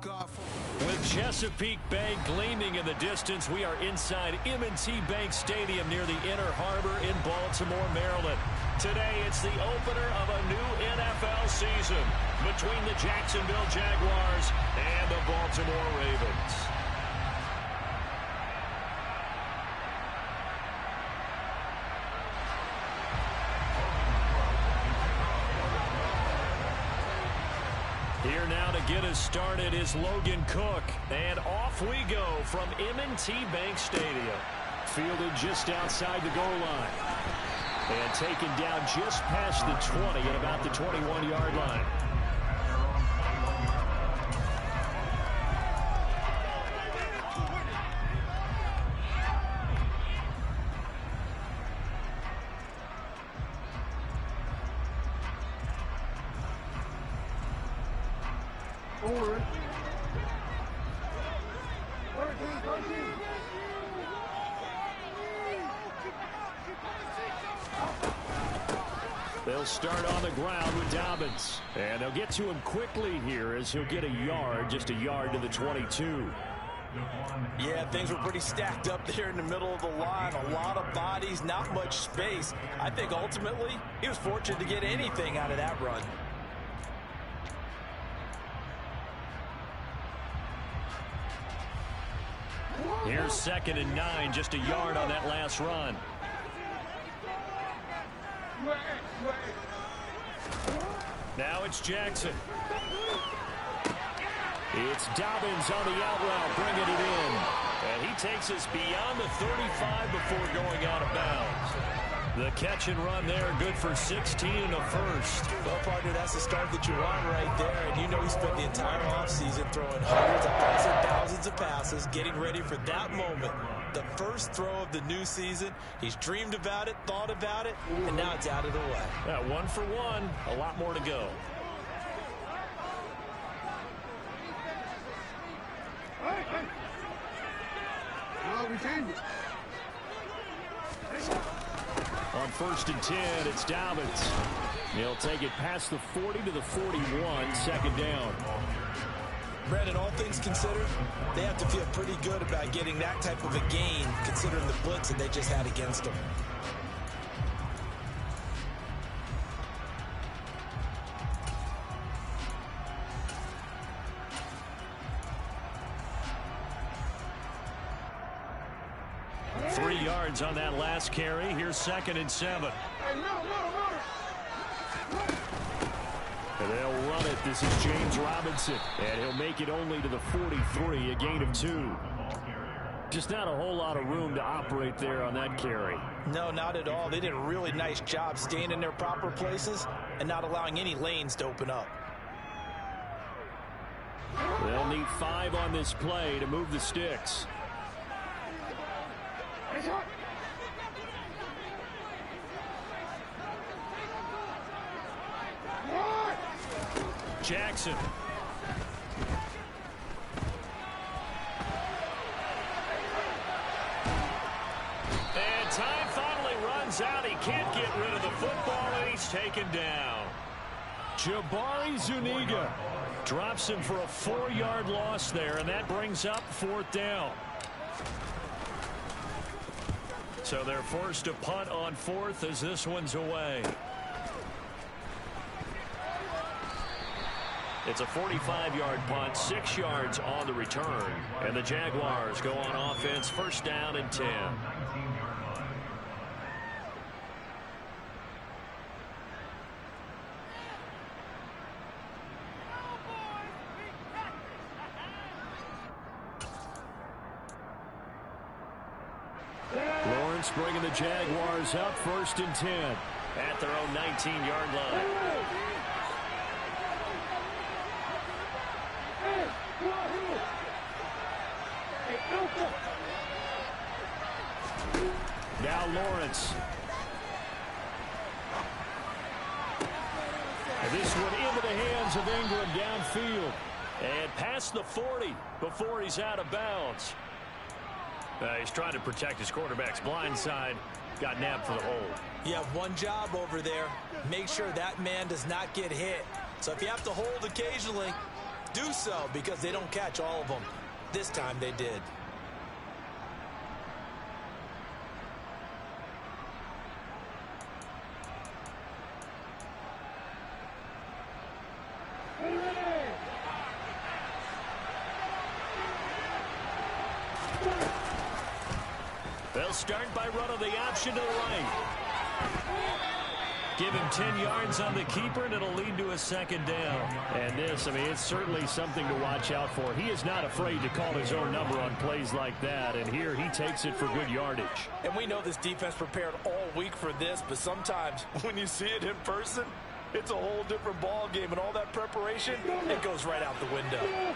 With Chesapeake Bank gleaming in the distance, we are inside M&T Bank Stadium near the Inner Harbor in Baltimore, Maryland. Today, it's the opener of a new NFL season between the Jacksonville Jaguars and the Baltimore Ravens. Here now to get us started is Logan Cook. And off we go from M&T Bank Stadium. Fielded just outside the goal line. And taken down just past the 20 at about the 21-yard line. They'll start on the ground with Dobbins. And they'll get to him quickly here as he'll get a yard, just a yard to the 22. Yeah, things were pretty stacked up there in the middle of the line. A lot of bodies, not much space. I think ultimately he was fortunate to get anything out of that run. Here's 2nd and 9, just a yard on that last run. Now it's Jackson. It's Dobbins on the out route, bringing it in. And he takes us beyond the 35 before going out of bounds. The catch and run there, good for 16 and a first. Well, partner, that's the start that you want right there. And you know he spent the entire offseason throwing hundreds of passes, thousands of passes, getting ready for that moment. The first throw of the new season. He's dreamed about it, thought about it, and now it's out of the way. Yeah, 1 for 1, a lot more to go. On 1st and 10, it's Dobbins. He'll take it past the 40 to the 41, 2nd down. Brandon, all things considered, they have to feel pretty good about getting that type of a gain, considering the blitz that they just had against them. On that last carry. Here's 2nd and 7. And they'll run it. This is James Robinson. And he'll make it only to the 43, a gain of 2. Just not a whole lot of room to operate there on that carry. No, not at all. They did a really nice job staying in their proper places and not allowing any lanes to open up. They'll need 5 on this play to move the sticks. Jackson. And time finally runs out. He can't get rid of the football, and he's taken down. Jabari Zuniga drops him for a 4-yard loss there, and that brings up 4th down. So they're forced to punt on 4th as this one's away. It's a 45-yard punt, 6 yards on the return. And the Jaguars go on offense, 1st down and 10. Lawrence bringing the Jaguars up, 1st and 10 at their own 19-yard line. Now Lawrence. And this one into the hands of Ingram downfield. And past the 40 before he's out of bounds. He's trying to protect his quarterback's blind side. Got nabbed for the hold. You have one job over there. Make sure that man does not get hit. So if you have to hold occasionally, Do so, because they don't catch all of them. This time they did. They'll start by running the option to the right. Give him 10 yards on the keeper, and it'll lead to a second down. And this, I mean, it's certainly something to watch out for. He is not afraid to call his own number on plays like that, and here he takes it for good yardage. And we know this defense prepared all week for this, but sometimes when you see it in person, it's a whole different ball game, and all that preparation, it goes right out the window.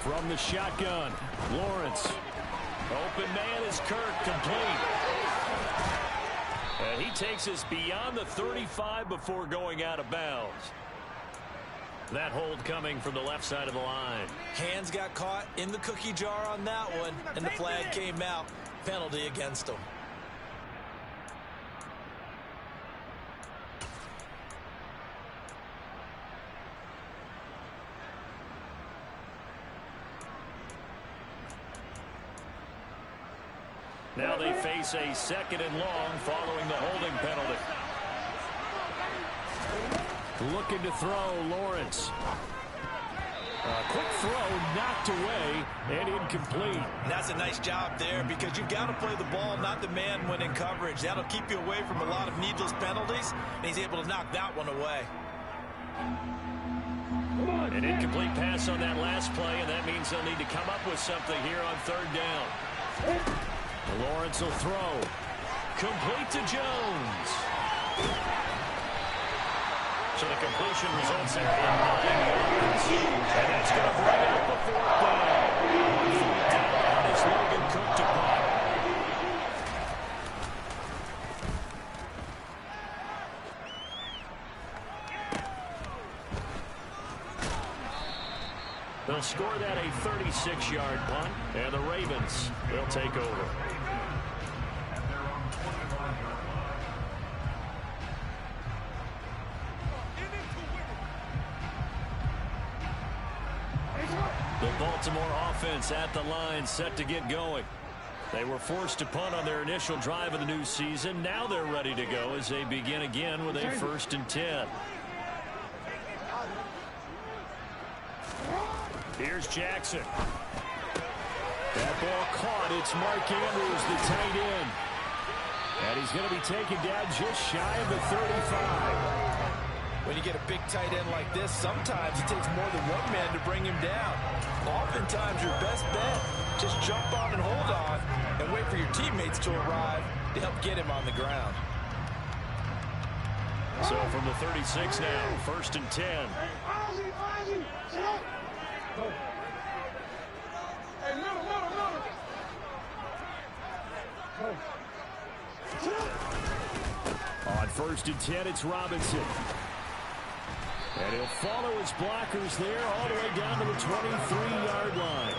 From the shotgun, Lawrence. Open man is Kirk, complete. And he takes us beyond the 35 before going out of bounds. That hold coming from the left side of the line. Hands got caught in the cookie jar on that one, and the flag came out. Penalty against him. Now they face a second and long following the holding penalty. Looking to throw, Lawrence. A quick throw knocked away and incomplete. And that's a nice job there, because you've got to play the ball, not the man when in coverage. That'll keep you away from a lot of needless penalties, and he's able to knock that one away. An incomplete pass on that last play, and that means they'll need to come up with something here on third down. Lawrence will throw. Complete to Jones. So the completion results there in 9 yards. And that's going to bring up the fourth down. Down is Logan Cook to punt. They'll score that a 36-yard punt, and the Ravens will take over. The Baltimore offense at the line, set to get going. They were forced to punt on their initial drive of the new season. Now they're ready to go as they begin again with a 1st and 10. Here's Jackson. That ball caught. It's Mark Andrews, the tight end. And he's going to be taken down just shy of the 35. When you get a big tight end like this, sometimes it takes more than one man to bring him down. Oftentimes, your best bet, just jump on and hold on and wait for your teammates to arrive to help get him on the ground. So from the 36 now, 1st and 10. On 1st and 10, it's Robinson. And he'll follow his blockers there all the way down to the 23-yard line.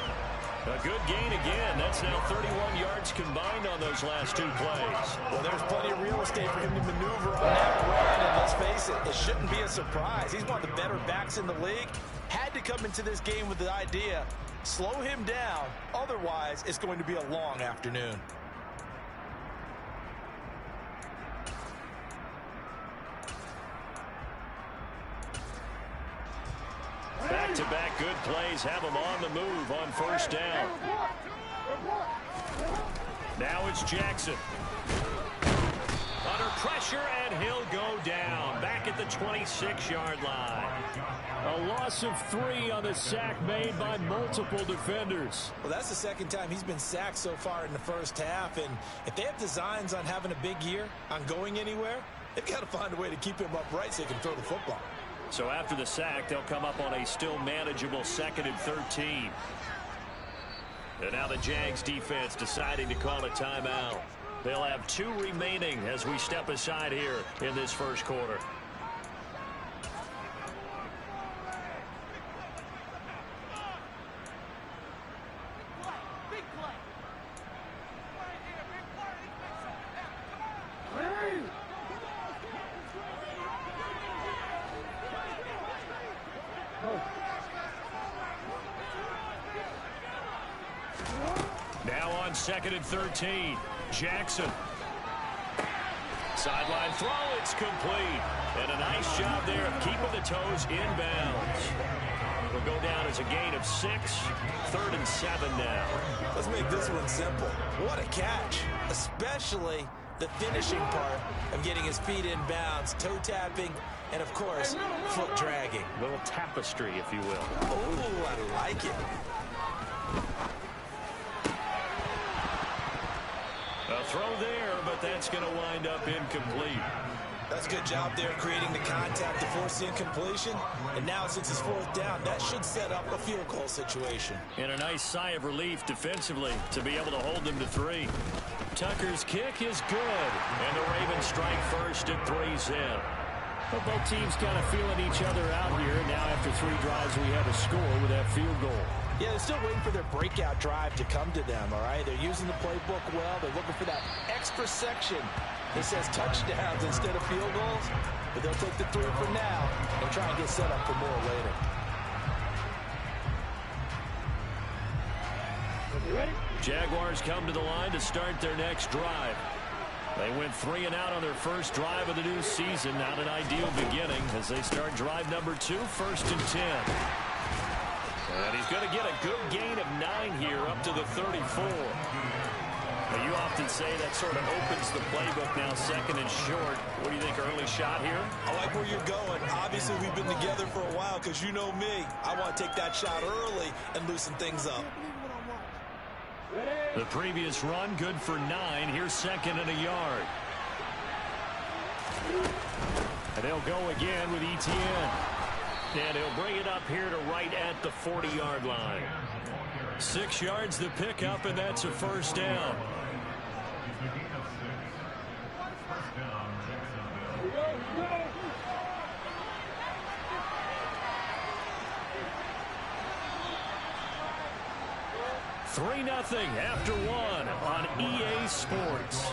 A good gain again. That's now 31 yards combined on those last 2 plays. Well, there's plenty of real estate for him to maneuver on that run. And let's face it, it shouldn't be a surprise. He's one of the better backs in the league. Had to come into this game with the idea, slow him down. Otherwise, it's going to be a long afternoon. Back-to-back good plays have him on the move on 1st down. Now it's Jackson. Under pressure, and he'll go down. Back at the 26-yard line. A loss of 3 on the sack made by multiple defenders. Well, that's the second time he's been sacked so far in the first half. And if they have designs on having a big year, on going anywhere, they've got to find a way to keep him upright so he can throw the football. So after the sack, they'll come up on a still manageable 2nd and 13. And now the Jags defense deciding to call a timeout. They'll have 2 remaining as we step aside here in this first quarter. 2nd and 13. Jackson. Sideline throw, it's complete. And a nice job there of keeping the toes inbounds. It'll go down as a gain of 6. 3rd and 7 now. Let's make this one simple. What a catch, especially the finishing part of getting his feet in bounds, toe tapping, and of course, foot dragging. A little tapestry, if you will. Oh, I like it. A throw there, but that's going to wind up incomplete. That's a good job there creating the contact to force the incompletion. And now since it's 4th down, that should set up a field goal situation. And a nice sigh of relief defensively to be able to hold them to 3. Tucker's kick is good. And the Ravens strike first at 3-zip. Well, both teams kind of feeling each other out here. Now after 3 drives, we have a score with that field goal. Yeah, they're still waiting for their breakout drive to come to them, all right? They're using the playbook well. They're looking for that extra section that says touchdowns instead of field goals. But they'll take the 3 for now and try and get set up for more later. Jaguars come to the line to start their next drive. They went 3 and out on their first drive of the new season. Not an ideal beginning as they start drive number 2, 1st and 10. And he's going to get a good gain of 9 here up to the 34. Now, you often say that sort of opens the playbook now, 2nd and short. What do you think, early shot here? I like where you're going. Obviously, we've been together for a while because you know me. I want to take that shot early and loosen things up. The previous run, good for 9. Here's 2nd and a yard. And they'll go again with Etienne. And he'll bring it up here to right at the 40-yard line. 6 yards the pickup, and that's a 1st down. Three 0 after 1 on EA Sports.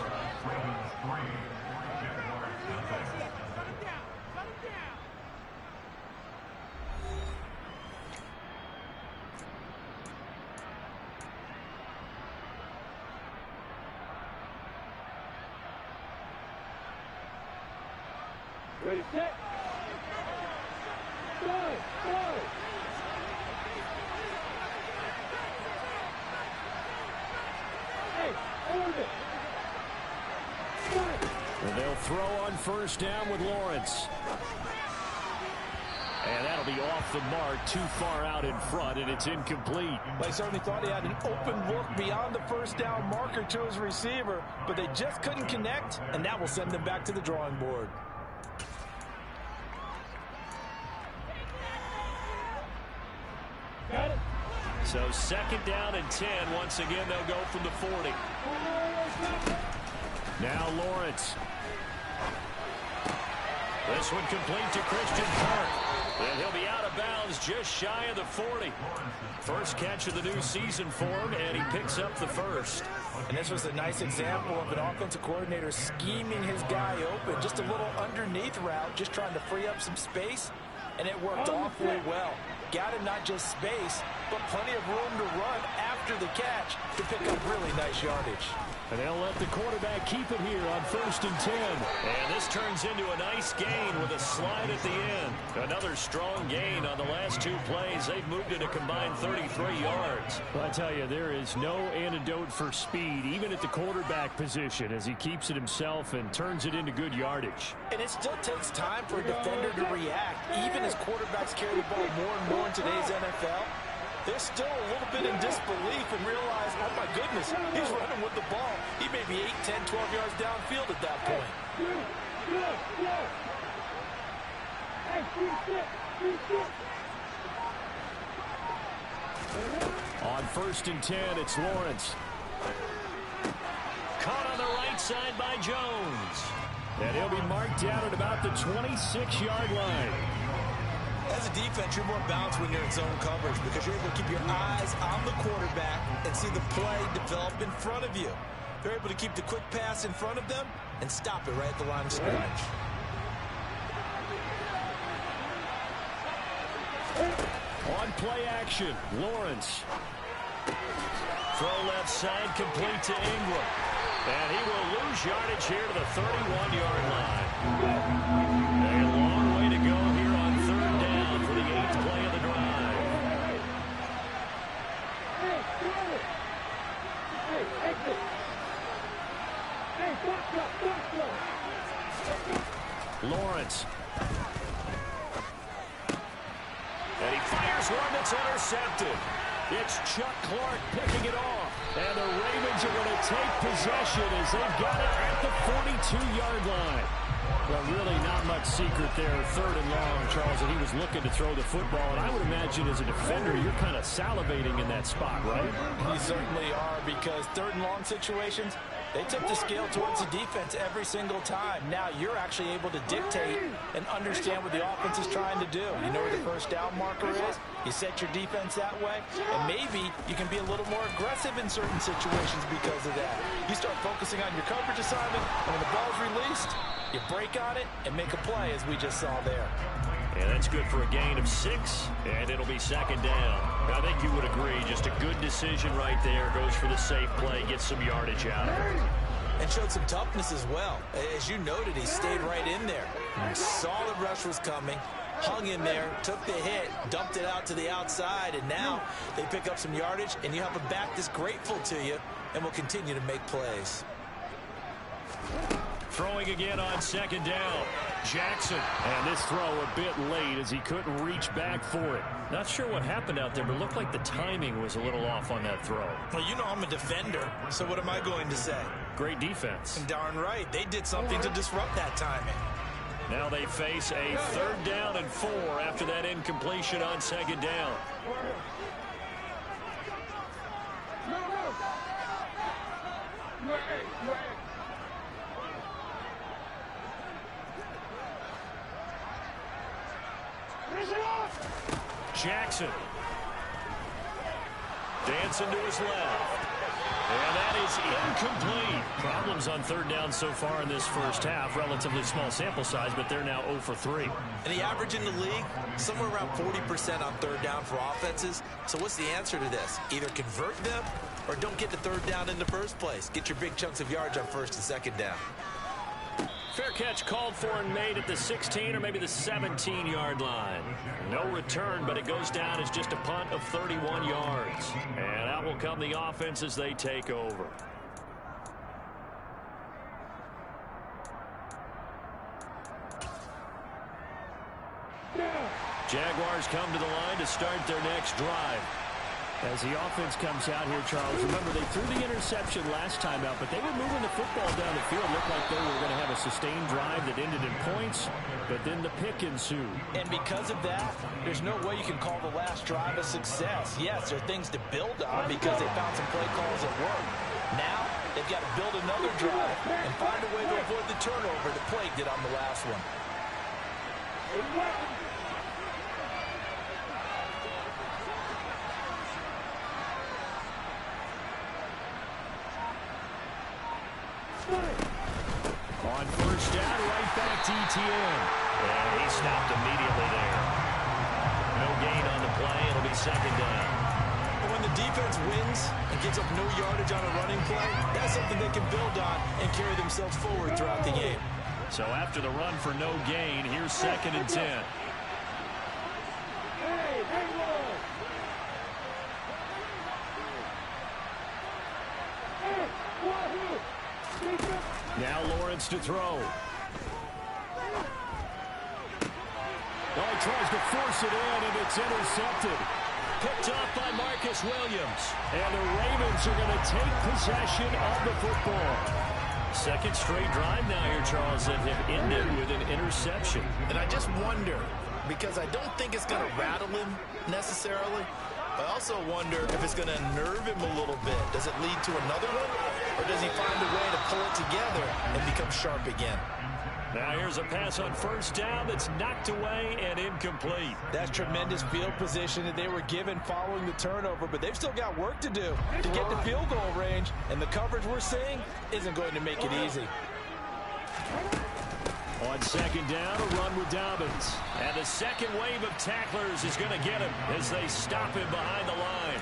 Ready, set. Go, go. Hey, hold it. And they'll throw on 1st down with Lawrence. And that'll be off the mark, too far out in front, and it's incomplete. They certainly thought he had an open look beyond the 1st down marker to his receiver, but they just couldn't connect, and that will send them back to the drawing board. Got it. So 2nd down and 10. Once again, they'll go from the 40. Now Lawrence. This one complete to Christian Kirk. And he'll be out of bounds just shy of the 40. First catch of the new season for him, and he picks up the 1st. And this was a nice example of an offensive coordinator scheming his guy open. Just a little underneath route, just trying to free up some space, and it worked awfully well. Got him not just space, but plenty of room to run after the catch to pick up really nice yardage. And they'll let the quarterback keep it here on 1st and 10. And this turns into a nice gain with a slide at the end. Another strong gain on the last 2 plays. They've moved it a combined 33 yards. Well, I tell you, there is no antidote for speed, even at the quarterback position, as he keeps it himself and turns it into good yardage. And it still takes time for a defender to react, even as quarterbacks carry the ball more and more in today's NFL. They're still a little bit in disbelief and realize, oh my goodness, he's running with the ball. He may be 8, 10, 12 yards downfield at that point. On 1st and 10, it's Lawrence. Caught on the right side by Jones. And he'll be marked down at about the 26-yard line. As a defense, you're more balanced when you're in zone coverage because you're able to keep your eyes on the quarterback and see the play develop in front of you. They're able to keep the quick pass in front of them and stop it right at the line of scrimmage. On play action, Lawrence. Throw left side, complete to Ingram. And he will lose yardage here to the 31-yard line. A long way to go here on third down for the 8th play of the drive. Lawrence. And he fires one that's intercepted. It's Chuck Clark picking it off. And the Ravens are going to take possession as they've got it at the 42-yard line. Well, really not much secret there. Third and long, Charles, and he was looking to throw the football. And I would imagine as a defender, you're kind of salivating in that spot, right? You certainly are, because third and long situations, they tip the scale towards the defense every single time. Now you're actually able to dictate and understand what the offense is trying to do. You know where the first down marker is. You set your defense that way, and maybe you can be a little more aggressive in certain situations because of that. You start focusing on your coverage assignment, and when the ball's released, you break on it and make a play, as we just saw there. And that's good for a gain of 6, and it'll be second down. I think you would agree, just a good decision right there. Goes for the safe play, gets some yardage out of it. And showed some toughness as well. As you noted, he stayed right in there. Saw the rush was coming, hung in there, took the hit, dumped it out to the outside, and now they pick up some yardage, and you have a back that's grateful to you and will continue to make plays. Throwing again on second down. Jackson. And this throw a bit late as he couldn't reach back for it. Not sure what happened out there, but it looked like the timing was a little off on that throw. Well, you know I'm a defender, so what am I going to say? Great defense. Darn right. They did something to disrupt that timing. Now they face a third down and 4 after that incompletion on second down. Jackson. Dancing to his left. And that is incomplete. Problems on third down so far in this first half. Relatively small sample size, but they're now 0 for 3. And the average in the league, somewhere around 40% on third down for offenses. So what's the answer to this? Either convert them or don't get the third down in the first place. Get your big chunks of yards on first and second down. Fair catch called for and made at the 16 or maybe the 17-yard line. No return, but it goes down as just a punt of 31 yards. And out will come the offense as they take over. Jaguars come to the line to start their next drive. As the offense comes out here, Charles, remember they threw the interception last time out, but they were moving the football down the field. Looked like they were going to have a sustained drive that ended in points, but then the pick ensued. And because of that, there's no way you can call the last drive a success. Yes, there are things to build on because they found some play calls that work. Now, they've got to build another drive and find a way to avoid the turnover that plagued it on the last one. On first down, right back to ETN. And he stopped immediately there. No gain on the play. It'll be second down. When the defense wins and gives up no yardage on a running play, that's something they can build on and carry themselves forward throughout the game. So after the run for no gain, here's second and 10. Now Lawrence to throw. Oh, he tries to force it in, and it's intercepted. Picked off by Marcus Williams. And the Ravens are going to take possession of the football. Second straight drive now here, Charles, that have ended with an interception. And I just wonder, because I don't think it's going to rattle him necessarily, but I also wonder if it's going to nerve him a little bit. Does it lead to another one? Or does he find a way to pull it together and become sharp again? Now here's a pass on first down that's knocked away and incomplete. That's tremendous field position that they were given following the turnover, but they've still got work to do to get to field goal range, and the coverage we're seeing isn't going to make it easy. On second down, a run with Dobbins. And the second wave of tacklers is going to get him as they stop him behind the line.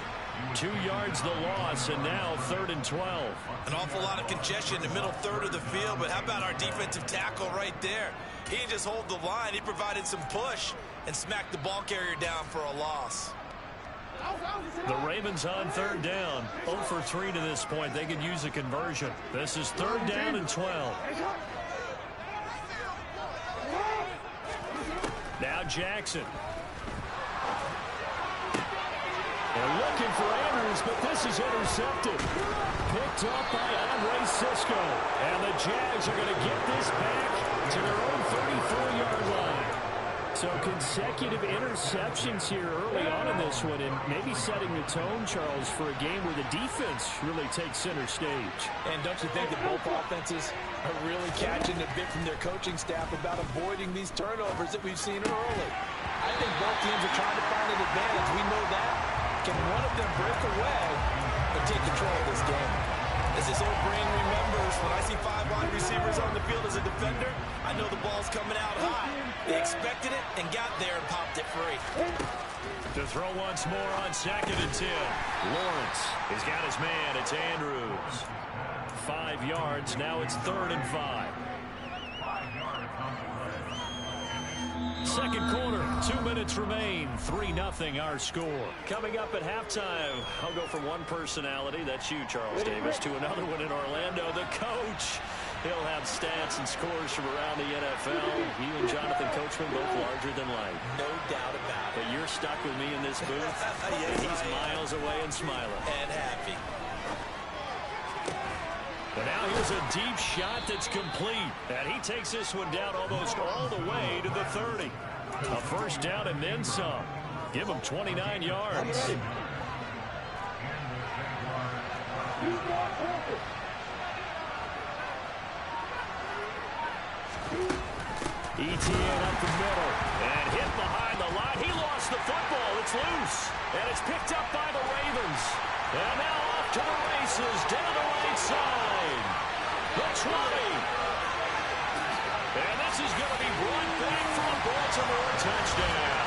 2 yards the loss, and now 3rd and 12. An awful lot of congestion in the middle third of the field, but how about our defensive tackle right there? He didn't just hold the line. He provided some push and smacked the ball carrier down for a loss. The Ravens on 3rd down. 0 for 3 to this point. They could use a conversion. This is 3rd down and 12. Now Jackson. They're looking for Andrews, but this is intercepted. Picked up by Andre Cisco. And the Jags are going to get this back to their own 34-yard line. So consecutive interceptions here early on in this one, and maybe setting the tone, Charles, for a game where the defense really takes center stage. And don't you think that both offenses are really catching a bit from their coaching staff about avoiding these turnovers that we've seen early? I think both teams are trying to find an advantage. We know that. Can one of them break away and take control of this game? As this old brain remembers, when I see 5 wide receivers on the field as a defender, I know the ball's coming out high. They expected it and got there and popped it free. To throw once more on 2nd and 10. Lawrence has got his man. It's Andrews. 5 yards. Now it's 3rd and 5. Second quarter, 2 minutes remain. 3-0 our score. Coming up at halftime, I'll go from one personality, that's you, Charles Davis, to another one in Orlando, the coach. He'll have stats and scores from around the NFL. You and Jonathan Coachman both larger than life. No doubt about it. But you're stuck with me in this booth. Yes, He's miles away and smiling. And happy. But now here's a deep shot that's complete. And he takes this one down almost all the way to the 30. A first down and then some. Give him 29 yards. ETN up the middle. And hit behind the line. He lost the football. It's loose. And it's picked up by the Ravens. And now off to the races. Down the right side. The 20. And this is going to be brought back for a Baltimore touchdown.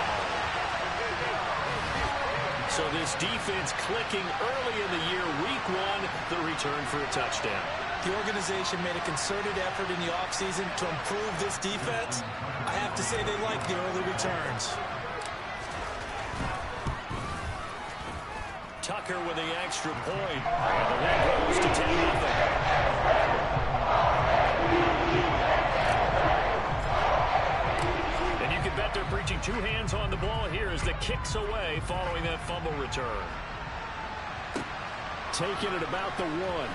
So this defense clicking early in the year, week 1, the return for a touchdown. The organization made a concerted effort in the offseason to improve this defense. I have to say they like the early returns. Tucker with the extra point. And the lead goes to 10-0. And you can bet they're preaching 2 hands on the ball here as the kicks away following that fumble return. Taking it about the 1.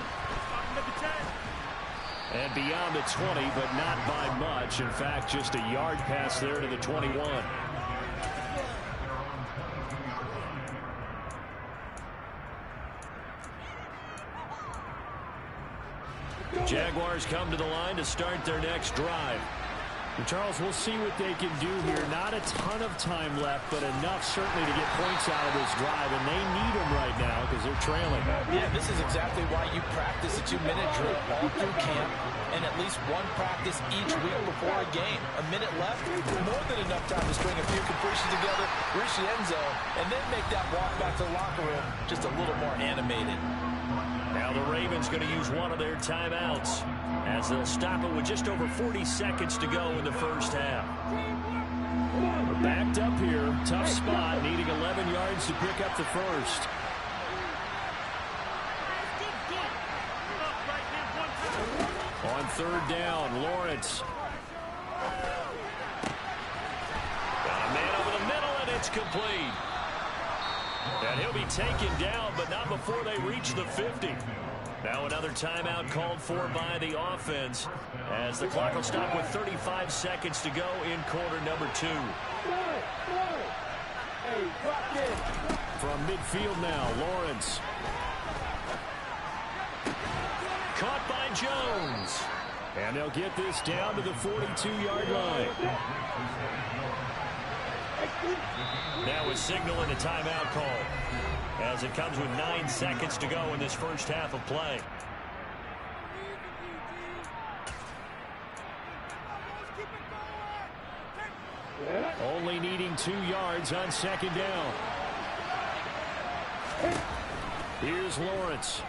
And beyond the 20, but not by much. In fact, just a yard pass there to the 21. Jaguars come to the line to start their next drive. And Charles, we'll see what they can do here. Not a ton of time left, but enough certainly to get points out of this drive, and they need them right now because they're trailing. Yeah, this is exactly why you practice a 2-minute drill all through camp and at least one practice each week before a game. A minute left, more than enough time to string a few completions together, reach the end zone, and then make that walk back to the locker room just a little more animated. Now the Ravens going to use one of their timeouts as they'll stop it with just over 40 seconds to go in the first half. We're backed up here. Tough spot, needing 11 yards to pick up the first. On 3rd down, Lawrence. Got a man over the middle, and it's complete. And he'll be taken down, but not before they reach the 50. Now another timeout called for by the offense as the clock will stop with 35 seconds to go in quarter number 2. From midfield now, Lawrence. Caught by Jones. And they'll get this down to the 42-yard line. Now we're signaling a timeout call as it comes with 9 seconds to go in this first half of play. Only needing 2 yards on 2nd down. Here's Lawrence.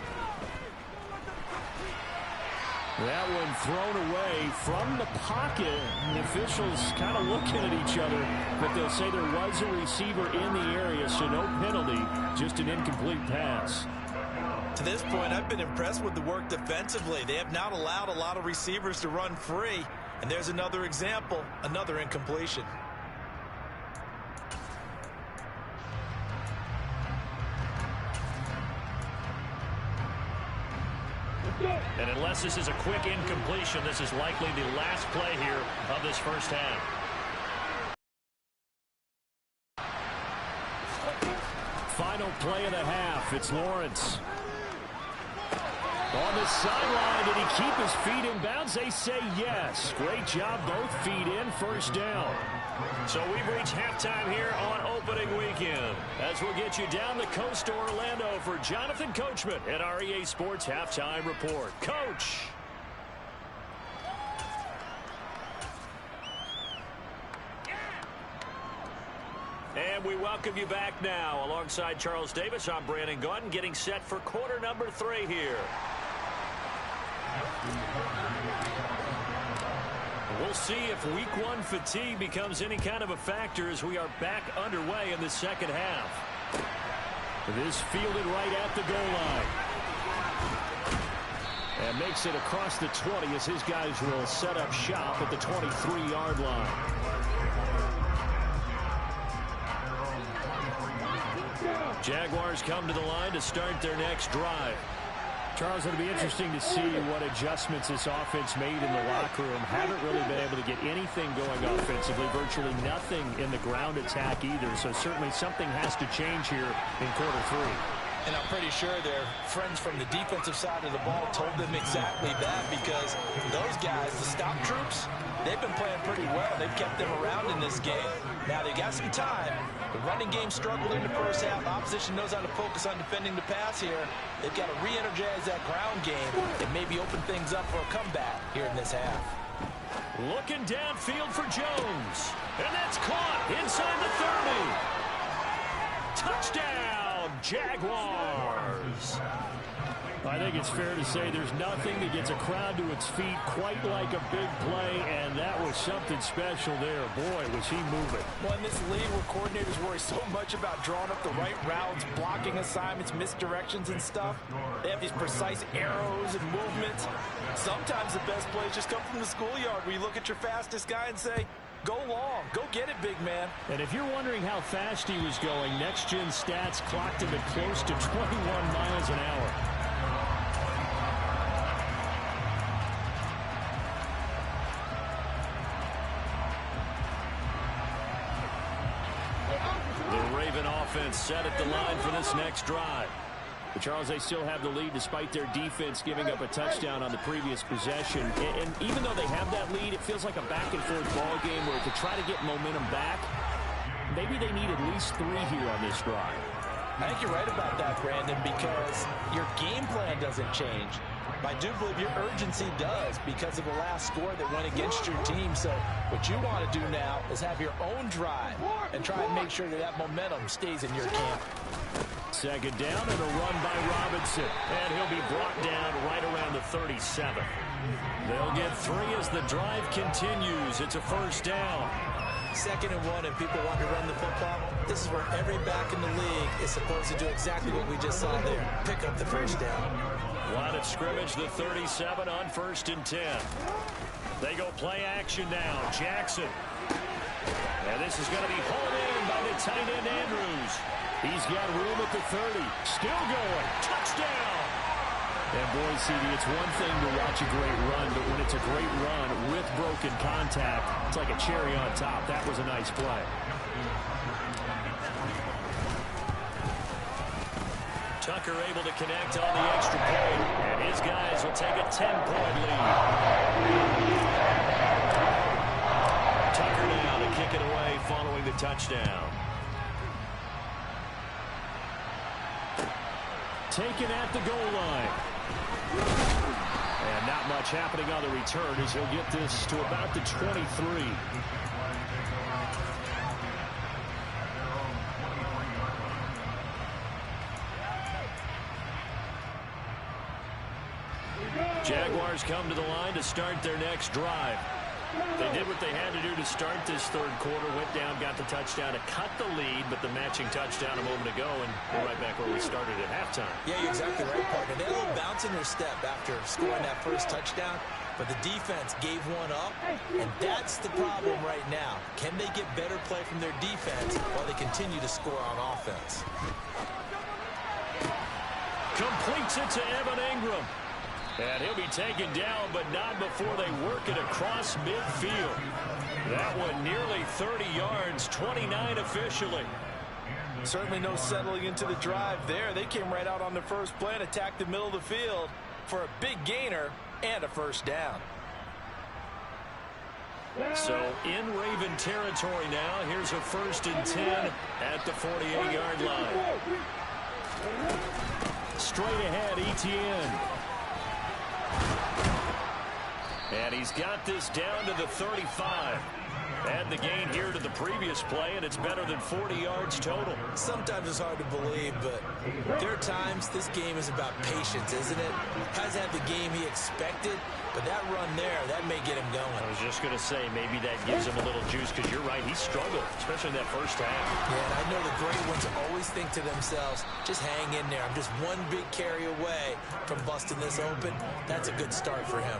That one thrown away from the pocket. The officials kind of looking at each other, but they'll say there was a receiver in the area, so no penalty, just an incomplete pass. To this point, I've been impressed with the work defensively. They have not allowed a lot of receivers to run free. And there's another example, another incompletion. And unless this is a quick incompletion, this is likely the last play here of this first half. Final play of the half. It's Lawrence. On the sideline, did he keep his feet in bounds? They say yes. Great job, both feet in, first down. So we've reached halftime here on opening weekend, as we'll get you down the coast to Orlando for Jonathan Coachman at our EA Sports Halftime Report. Coach. And we welcome you back now. Alongside Charles Davis, I'm Brandon Gaudin, getting set for quarter number 3 here. We'll see if week 1 fatigue becomes any kind of a factor as we are back underway in the second half. This fielded right at the goal line. And makes it across the 20 as his guys will set up shop at the 23-yard line. Jaguars come to the line to start their next drive. Charles, it'll be interesting to see what adjustments this offense made in the locker room. Haven't really been able to get anything going offensively, virtually nothing in the ground attack either. So certainly something has to change here in quarter 3. And I'm pretty sure their friends from the defensive side of the ball told them exactly that, because those guys, the stop troops, they've been playing pretty well. They've kept them around in this game. Now they got some time. The running game struggled in the first half. Opposition knows how to focus on defending the pass here. They've got to re-energize that ground game and maybe open things up for a comeback here in this half. Looking downfield for Jones. And that's caught inside the 30. Touchdown, Jaguars. I think it's fair to say there's nothing that gets a crowd to its feet quite like a big play, and that was something special there. Boy, was he moving. Well, in this league where coordinators worry so much about drawing up the right routes, blocking assignments, misdirections and stuff, they have these precise arrows and movements. Sometimes the best plays just come from the schoolyard, where you look at your fastest guy and say, go long, go get it, big man. And if you're wondering how fast he was going, next-gen stats clocked him at close to 21 miles an hour. Set at the line for this next drive. But Charles, they still have the lead despite their defense giving up a touchdown on the previous possession. And even though they have that lead, it feels like a back-and-forth ball game where to try to get momentum back, maybe they need at least 3 here on this drive. I think you're right about that, Brandon, because your game plan doesn't change. I do believe your urgency does because of the last score that went against your team. So what you want to do now is have your own drive and try and make sure that that momentum stays in your camp. Second down and a run by Robinson. And he'll be brought down right around the 37. They'll get 3 as the drive continues. It's a first down. 2nd and 1, and people want to run the football. This is where every back in the league is supposed to do exactly what we just saw there. Pick up the first down. Line of scrimmage, the 37 on 1st and 10. They go play action now. Jackson. And this is going to be hauled in by the tight end Andrews. He's got room at the 30. Still going. Touchdown. And boy, CD, it's one thing to watch a great run, but when it's a great run with broken contact, it's like a cherry on top. That was a nice play. Tucker able to connect on the extra point, and his guys will take a 10-point lead. Tucker now to kick it away following the touchdown. Taken at the goal line. And not much happening on the return as he'll get this to about the 23. Jaguars come to the line to start their next drive. They did what they had to do to start this third quarter, went down, got the touchdown to cut the lead, but the matching touchdown a moment ago, and we're right back where we started at halftime. Yeah, you're exactly right, partner. They had a little bounce in their step after scoring that first touchdown, but the defense gave one up, and that's the problem right now. Can they get better play from their defense while they continue to score on offense? Completes it to Evan Ingram. And he'll be taken down, but not before they work it across midfield. That one nearly 30 yards, 29 officially. Certainly no settling into the drive there. They came right out on the first play and attacked the middle of the field for a big gainer and a first down. So in Raven territory now. Here's a 1st and 10 at the 48-yard line. Straight ahead, Etienne. And he's got this down to the 35. Add the gain here to the previous play, and it's better than 40 yards total. Sometimes it's hard to believe, but there are times this game is about patience, isn't it? Hasn't had the game he expected, but that run there, that may get him going. I was just going to say, maybe that gives him a little juice, because you're right, he struggled, especially in that first half. Yeah, and I know the great ones always think to themselves, just hang in there. I'm just one big carry away from busting this open. That's a good start for him.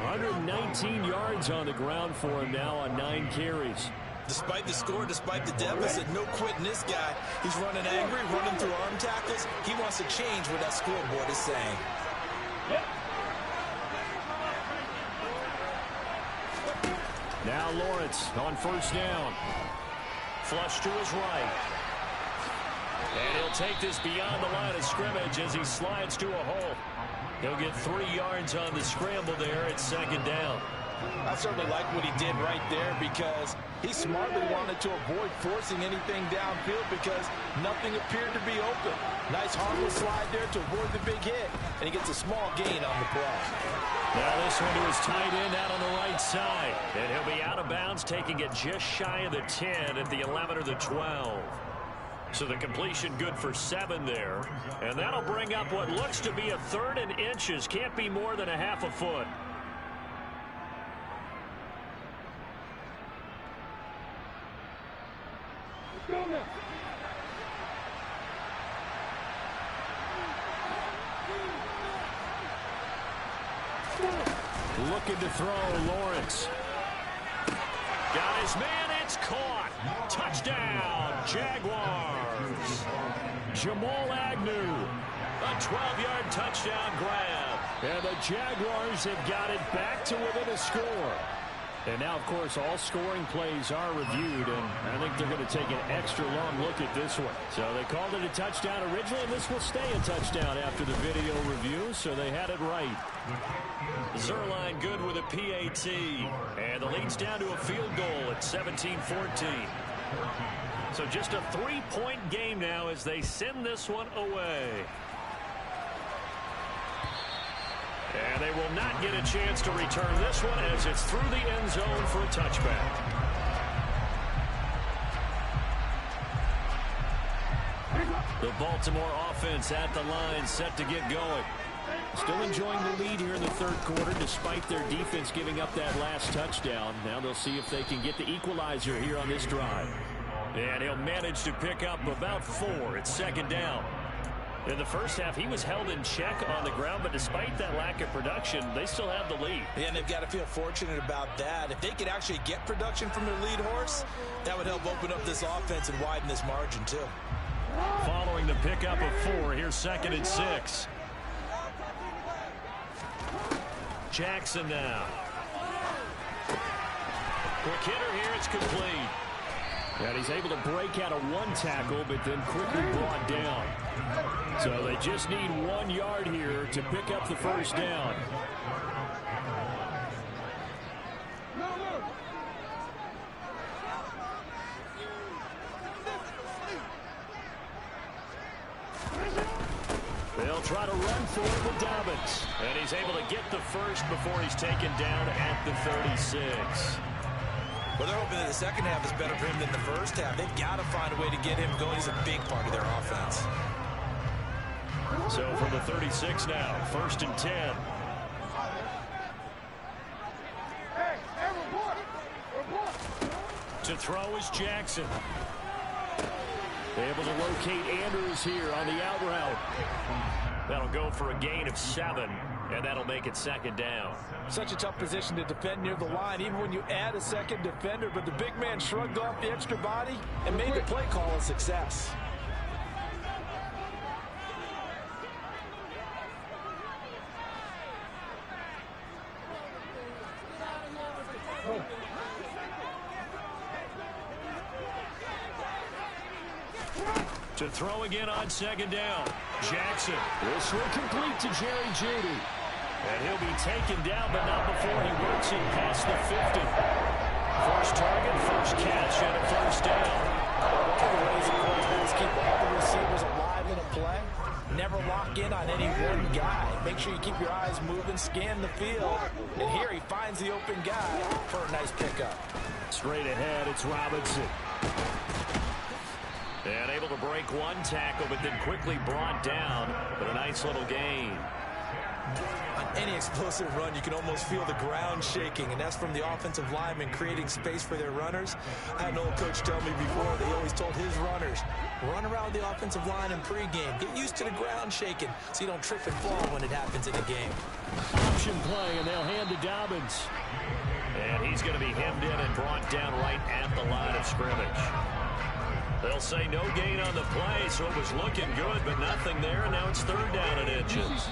119 yards on the ground for him now on 9 carries. Despite the score, despite the deficit, no quitting this guy. He's running angry, running through arm tackles. He wants to change what that scoreboard is saying. Now Lawrence on 1st down. Flush to his right. And he'll take this beyond the line of scrimmage as he slides to a hole. He'll get 3 yards on the scramble there at 2nd down. I certainly like what he did right there because he smartly wanted to avoid forcing anything downfield because nothing appeared to be open. Nice harmless slide there to avoid the big hit, and he gets a small gain on the play. Now this one to his tight end out on the right side. And he'll be out of bounds, taking it just shy of the 10 at the 11 or the 12. So the completion good for 7 there. And that'll bring up what looks to be a 3rd and inches. Can't be more than a half a foot. Looking to throw, Lawrence. Got his man, it's caught. Touchdown, Jaguars. Jamal Agnew, a 12-yard touchdown grab. And the Jaguars have got it back to within a score. And now, of course, all scoring plays are reviewed, and I think they're going to take an extra long look at this one. So they called it a touchdown originally, and this will stay a touchdown after the video review, so they had it right. Zerline good with a PAT, and the lead's down to a field goal at 17-14. So just a 3-point game now as they send this one away. And they will not get a chance to return this one as it's through the end zone for a touchback. The Baltimore offense at the line, set to get going. Still enjoying the lead here in the third quarter despite their defense giving up that last touchdown. Now they'll see if they can get the equalizer here on this drive. And he'll manage to pick up about 4 at 2nd down. In the first half, he was held in check on the ground, but despite that lack of production, they still have the lead. Yeah, and they've got to feel fortunate about that. If they could actually get production from their lead horse, that would help open up this offense and widen this margin, too. Following the pickup of 4, here's 2nd and 6. Jackson now. Quick hitter here, it's complete. And he's able to break out of 1 tackle, but then quickly brought down. So they just need 1 yard here to pick up the first down. They'll try to run for it with Dobbins. And he's able to get the first before he's taken down at the 36. Well, they're hoping that the second half is better for him than the first half. They've got to find a way to get him going. He's a big part of their offense. So from the 36 now, 1st and 10. To throw is Jackson. Able to locate Andrews here on the out route. That'll go for a gain of 7, and that'll make it 2nd down. Such a tough position to defend near the line, even when you add a second defender. But the big man shrugged off the extra body and made the play call a success. To throw again on 2nd down. Jackson will swing complete to Jerry Jeudy. And he'll be taken down, but not before he works it past the 50. First target, first catch, and a 1st down. One of the ways the quarterbacks keep all the receivers alive in a play, never lock in on any one guy. Make sure you keep your eyes moving, scan the field. And here he finds the open guy for a nice pickup. Straight ahead, it's Robinson. And able to break one tackle, but then quickly brought down. But a nice little gain. On any explosive run, you can almost feel the ground shaking, and that's from the offensive linemen creating space for their runners. I had an old coach tell me before, they always told his runners, run around the offensive line in pregame. Get used to the ground shaking so you don't trip and fall when it happens in a game. Option play, and they'll hand to Dobbins. And he's going to be hemmed in and brought down right at the line of scrimmage. They'll say no gain on the play, so it was looking good, but nothing there, and now it's 3rd down and inches.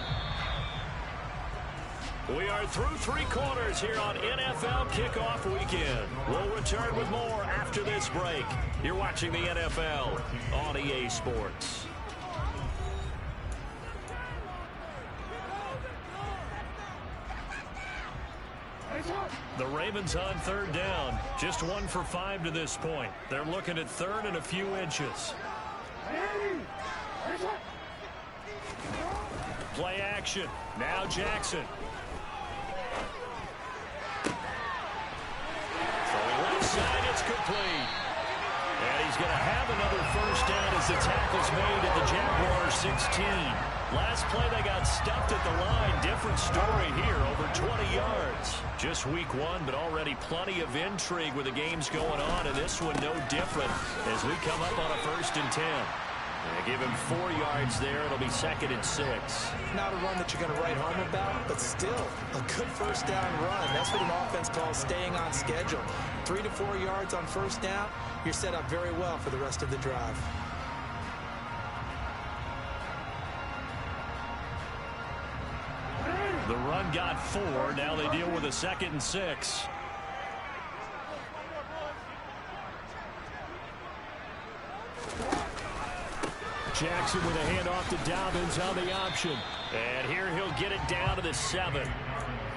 We are through 3 quarters here on NFL Kickoff Weekend. We'll return with more after this break. You're watching the NFL on EA Sports. The Ravens on 3rd down. Just 1 for 5 to this point. They're looking at 3rd and a few inches. Play action. Now Jackson. Throwing left side, it's complete. And he's going to have another 1st down as the tackle's made at the Jaguars 16. Last play they got stuffed at the line. Different story here, over 20 yards. Just week 1, but already plenty of intrigue with the games going on, and this one no different as we come up on a 1st and 10. And give him 4 yards there. It'll be 2nd and 6. Not a run that you're going to write home about, but still a good 1st down run. That's what an offense calls staying on schedule. 3 to 4 yards on 1st down, you're set up very well for the rest of the drive. The run got 4. Now they deal with a 2nd and 6. Jackson with a handoff to Dobbins on the option. And here he'll get it down to the 7.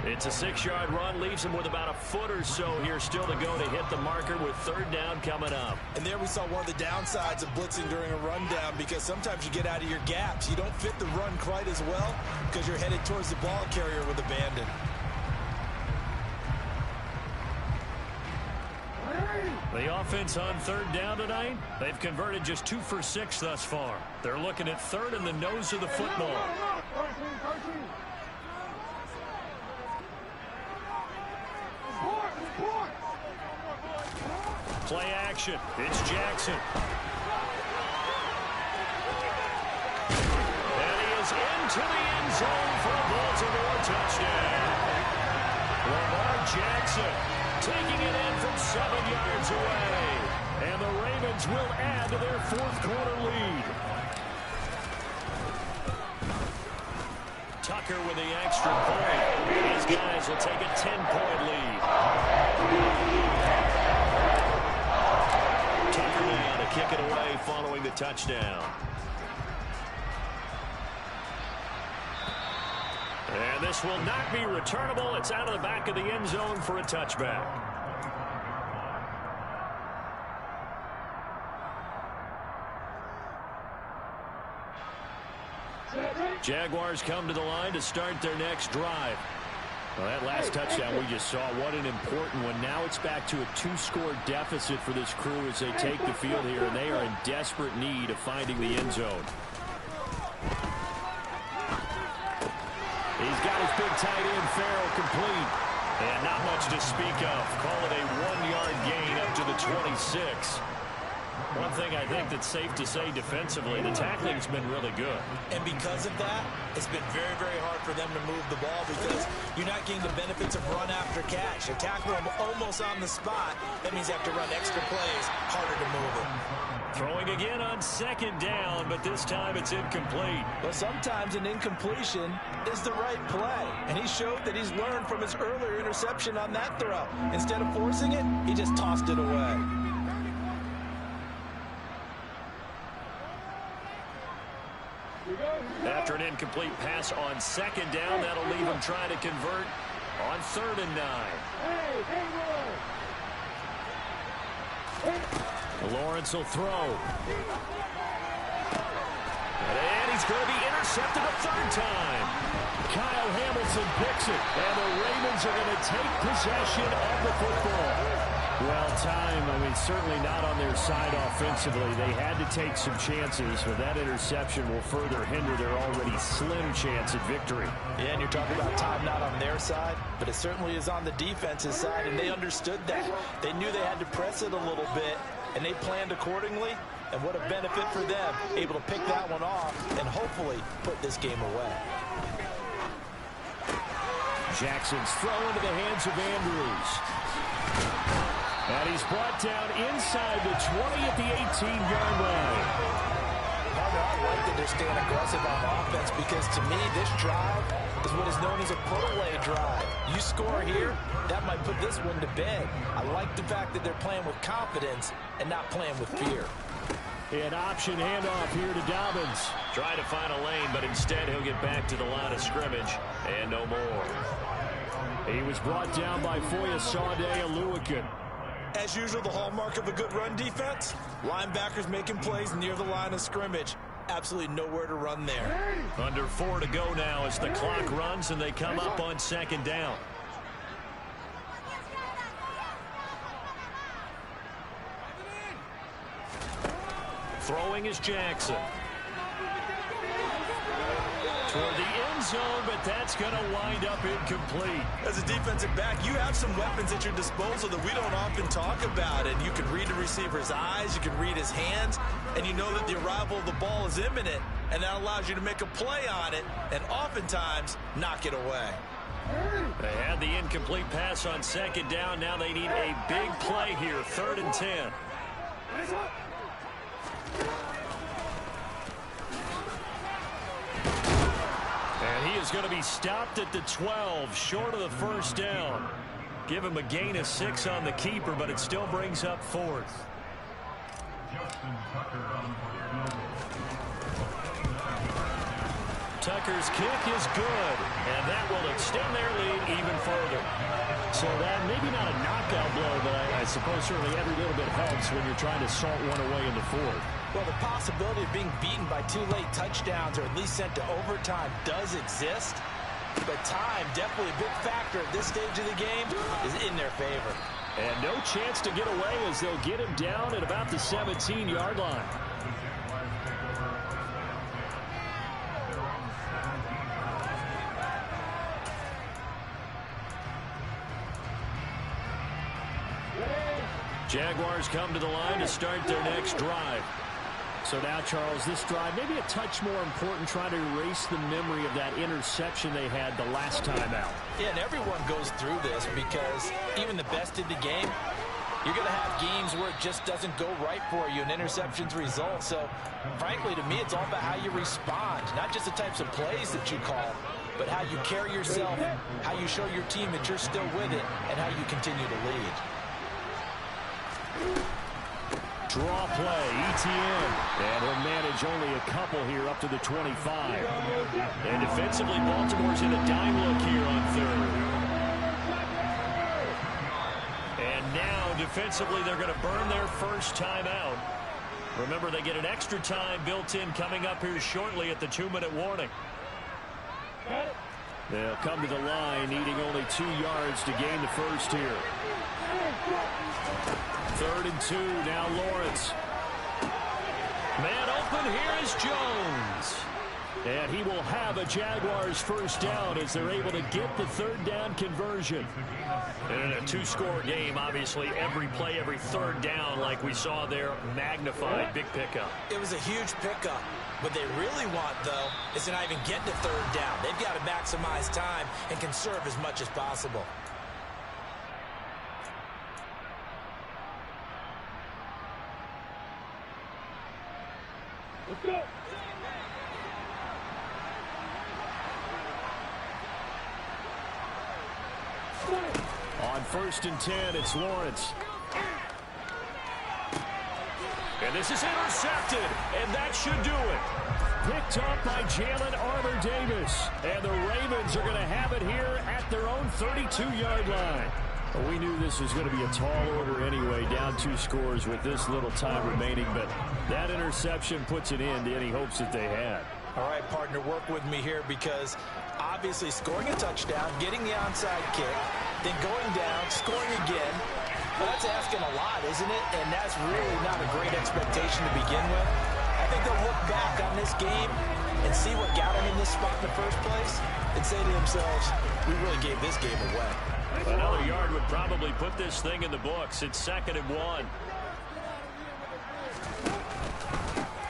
It's a 6-yard run, leaves him with about a foot or so here still to go to hit the marker with 3rd down coming up. And there we saw one of the downsides of blitzing during a rundown, because sometimes you get out of your gaps. You don't fit the run quite as well because you're headed towards the ball carrier with abandon. The offense on 3rd down tonight, they've converted just 2 for 6 thus far. They're looking at 3rd in the nose of the football. Play action. It's Jackson. And he is into the end zone for a Baltimore touchdown. Lamar Jackson taking it in from 7 yards away. And the Ravens will add to their 4th quarter lead. Tucker with the extra point. These guys will take a 10-point lead. Tucker now to kick it away following the touchdown. And this will not be returnable. It's out of the back of the end zone for a touchback. Jaguars come to the line to start their next drive. Well, that last touchdown we just saw, what an important one. Now it's back to a 2-score deficit for this crew as they take the field here, and they are in desperate need of finding the end zone. He's got his big tight end, Farrell, complete. And not much to speak of. Call it a 1-yard gain up to the the 26. One thing I think that's safe to say defensively, the tackling's been really good. And because of that, it's been very, very hard for them to move the ball because you're not getting the benefits of run after catch. You tackle them almost on the spot. That means you have to run extra plays, harder to move it. Throwing again on second down, but this time it's incomplete. Well, sometimes an incompletion is the right play. And he showed that he's learned from his earlier interception on that throw. Instead of forcing it, he just tossed it away. After an incomplete pass on second down, that'll leave him trying to convert on 3rd and 9. Lawrence will throw. And he's going to be intercepted a 3rd time. Kyle Hamilton picks it, and the Ravens are going to take possession of the football. Well, time, certainly not on their side offensively. They had to take some chances, but that interception will further hinder their already slim chance at victory. Yeah, and you're talking about time not on their side, but it certainly is on the defense's side, and they understood that. They knew they had to press it a little bit, and they planned accordingly, and what a benefit for them, able to pick that one off and hopefully put this game away. Jackson's throw into the hands of Andrews. And he's brought down inside the 20 at the 18-yard line. I like that they're staying aggressive on offense because, to me, this drive is what is known as a put-away drive. You score here, that might put this one to bed. I like the fact that they're playing with confidence and not playing with fear. An option handoff here to Dobbins. Trying to find a lane, but instead he'll get back to the line of scrimmage and no more. He was brought down by Foyesade Oluokun. As usual, the hallmark of a good run defense, linebackers making plays near the line of scrimmage. Absolutely nowhere to run there. Under 4 to go now as the clock runs and they come up on second down. Throwing is Jackson. Toward the end zone, but that's going to wind up incomplete. As a defensive back, you have some weapons at your disposal that we don't often talk about. And you can read the receiver's eyes, you can read his hands, and you know that the arrival of the ball is imminent, and that allows you to make a play on it and oftentimes knock it away. They had the incomplete pass on second down. Now they need a big play here, 3rd and 10. And he is going to be stopped at the 12, short of the 1st down. Give him a gain of 6 on the keeper, but it still brings up 4th. Tucker's kick is good, and that will extend their lead even further. So that maybe not a knockout blow, but I suppose certainly every little bit helps when you're trying to salt one away in the 4th. Well, the possibility of being beaten by 2 late touchdowns or at least sent to overtime does exist. But time, definitely a big factor at this stage of the game, is in their favor. And no chance to get away as they'll get him down at about the 17-yard line. Jaguars come to the line to start their next drive. So now, Charles, this drive maybe a touch more important, trying to erase the memory of that interception they had the last time out. Yeah, and everyone goes through this because even the best in the game, you're going to have games where it just doesn't go right for you, and interceptions result. So, frankly, to me, it's all about how you respond, not just the types of plays that you call, but how you carry yourself, how you show your team that you're still with it, and how you continue to lead. Draw play, ETN, and he'll manage only a couple here up to the 25. And defensively, Baltimore's in a dime look here on 3rd. And now, defensively, they're going to burn their first timeout. Remember, they get an extra time built in coming up here shortly at the 2-minute warning. They'll come to the line, needing only 2 yards to gain the first here. 3rd and 2, now Lawrence. Man open, here is Jones. And he will have a Jaguars first down as they're able to get the third down conversion. And in a two-score game, obviously every play, every third down, like we saw there, magnified. Big pickup. It was a huge pickup. What they really want, though, is to not even get to third down. They've got to maximize time and conserve as much as possible. Let's go. On 1st and 10, it's Lawrence. And this is intercepted, and that should do it. Picked up by Jalen Armour-Davis. And the Ravens are going to have it here at their own 32-yard line. Well, we knew this was going to be a tall order anyway, down 2 scores with this little time remaining. But that interception puts an end to any hopes that they had. All right, partner, work with me here because obviously scoring a touchdown, getting the onside kick, then going down, scoring again. Well, that's asking a lot, isn't it? And that's really not a great expectation to begin with. I think they'll look back on this game and see what got them in this spot in the first place and say to themselves, we really gave this game away. Another yard would probably put this thing in the books. It's 2nd and 1.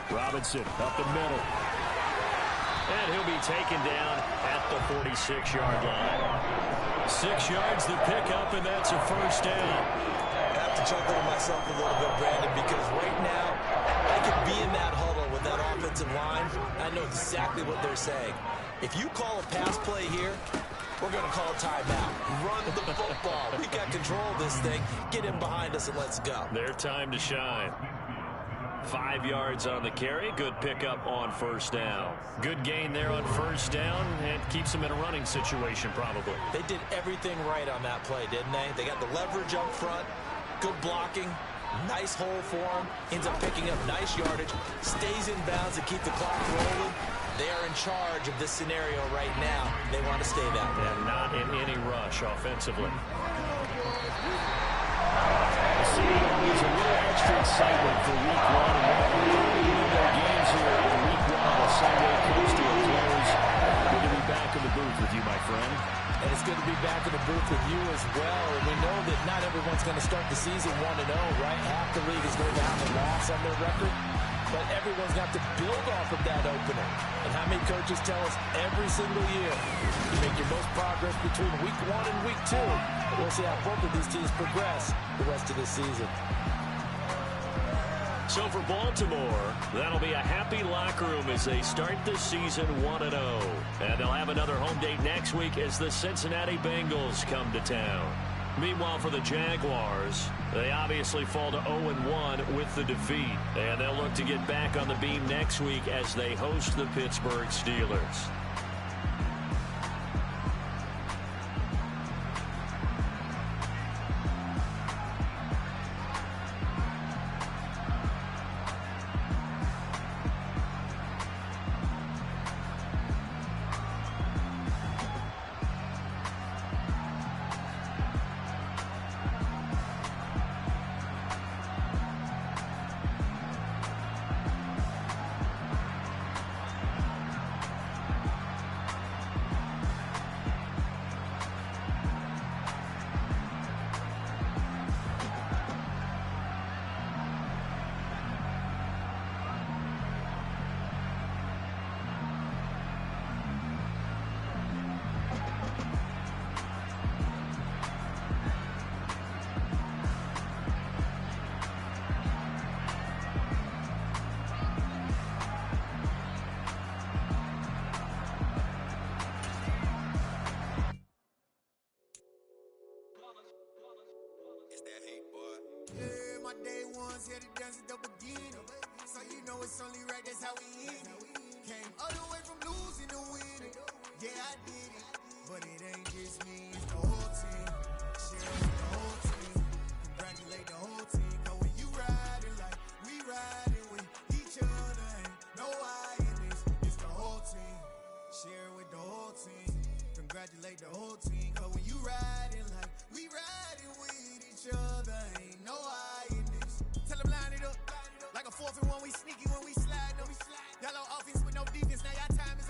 Robinson up the middle. And he'll be taken down at the 46-yard line. 6 yards the pickup, and that's a first down. I have to chuckle to myself a little bit, Brandon, because right now I could be in that huddle with that offensive line. I know exactly what they're saying. If you call a pass play here, we're going to call a timeout. Run the football. We got control of this thing. Get in behind us and let's go. Their time to shine. 5 yards on the carry. Good pickup on first down. Good gain there on first down and keeps them in a running situation probably. They did everything right on that play, didn't they? They got the leverage up front, good blocking, nice hole for him, ends up picking up nice yardage, stays in bounds to keep the clock rolling. They are in charge of this scenario right now. They want to stay that way. And not in any rush offensively. See, there's a little extra excitement for week 1. And their games here in week 1 on Sunday comes to a close. Good to be back in the booth with you, my friend. And it's good to be back in the booth with you as well. And we know that not everyone's going to start the season 1-0, right? Half the league is going to have a loss on their record. But everyone's got to build off of that opener. And how many coaches tell us every single year, you make your most progress between week 1 and week 2. We'll see how both of these teams progress the rest of the season. So for Baltimore, that'll be a happy locker room as they start the season 1-0. And they'll have another home date next week as the Cincinnati Bengals come to town. Meanwhile, for the Jaguars, they obviously fall to 0-1 with the defeat. And they'll look to get back on the beam next week as they host the Pittsburgh Steelers. Here to dance at the beginning. So you know it's only right, that's how we end it. Came all the way from losing to winning. Yeah, I did it. But it ain't just me, it's the whole team. Share with the whole team. Congratulate the whole team. Cause when you riding like we riding with each other, ain't no I in this. It's the whole team. Share with the whole team. Congratulate the whole team. Cause when you riding like we riding with each other, ain't no I in this. Tell them line it up. Like a 4th and 1, we sneaky when we slide. Y'all on offense with no defense, now y'all time is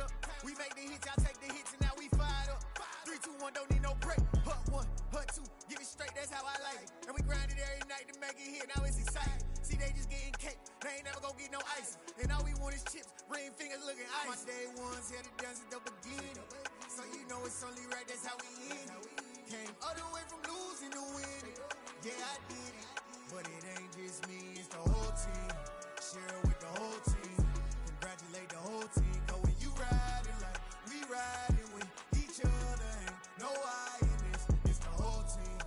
make it hit, now it's exciting. See, they just getting cake, they ain't never gonna get no ice. And all we want is chips, ring fingers looking ice. My day ones had to dance at the beginning. So you know it's only right, that's how we end it. Came all the way from losing to winning. Yeah, I did it, but it ain't just me, it's the whole team. Share it with the whole team. Congratulate the whole team. Cause when you riding like we riding with each other, ain't no I in this, it's the whole team.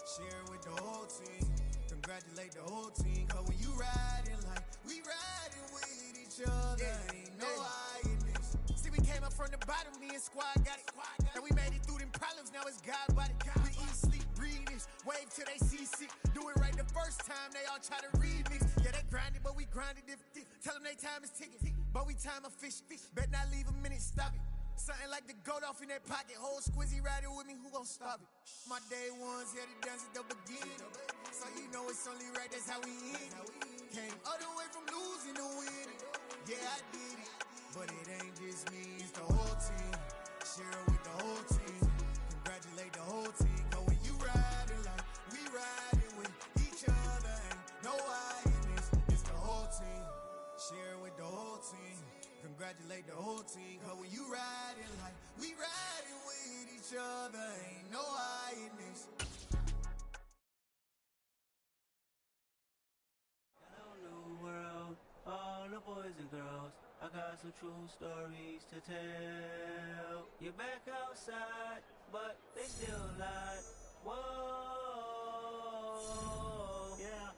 Share it with the whole team. Congratulate the whole team. Cause when you riding like we riding with each other, ain't no I in this. See, we came up from the bottom, me and squad got it. And we made it through them problems, now it's God body. We eat, sleep, breathe this, wave till they see sick. Do it right the first time, they all try to remix. Yeah, they grinded, but we grinded different. Tell them they time is ticking, but we time a fish. Bet not leave a minute, stop it. Something like the goat off in that pocket. Whole squizzy riding with me, who gon' stop it? My day ones had to dance at the beginning. So you know it's only right, that's how we end it. Came all the way from losing to winning. Yeah, I did it, but it ain't just me, it's the whole team. Share it with the whole team. Congratulate the whole team. Cause when you riding like we riding with each other, ain't no I in this, it's the whole team. Share it with the whole team. Congratulate the whole team. Cause when you riding like we riding with each other, ain't no I in this. Hello, new world, all the boys and girls. I got some true stories to tell. You're back outside, but they still lied. Whoa, yeah.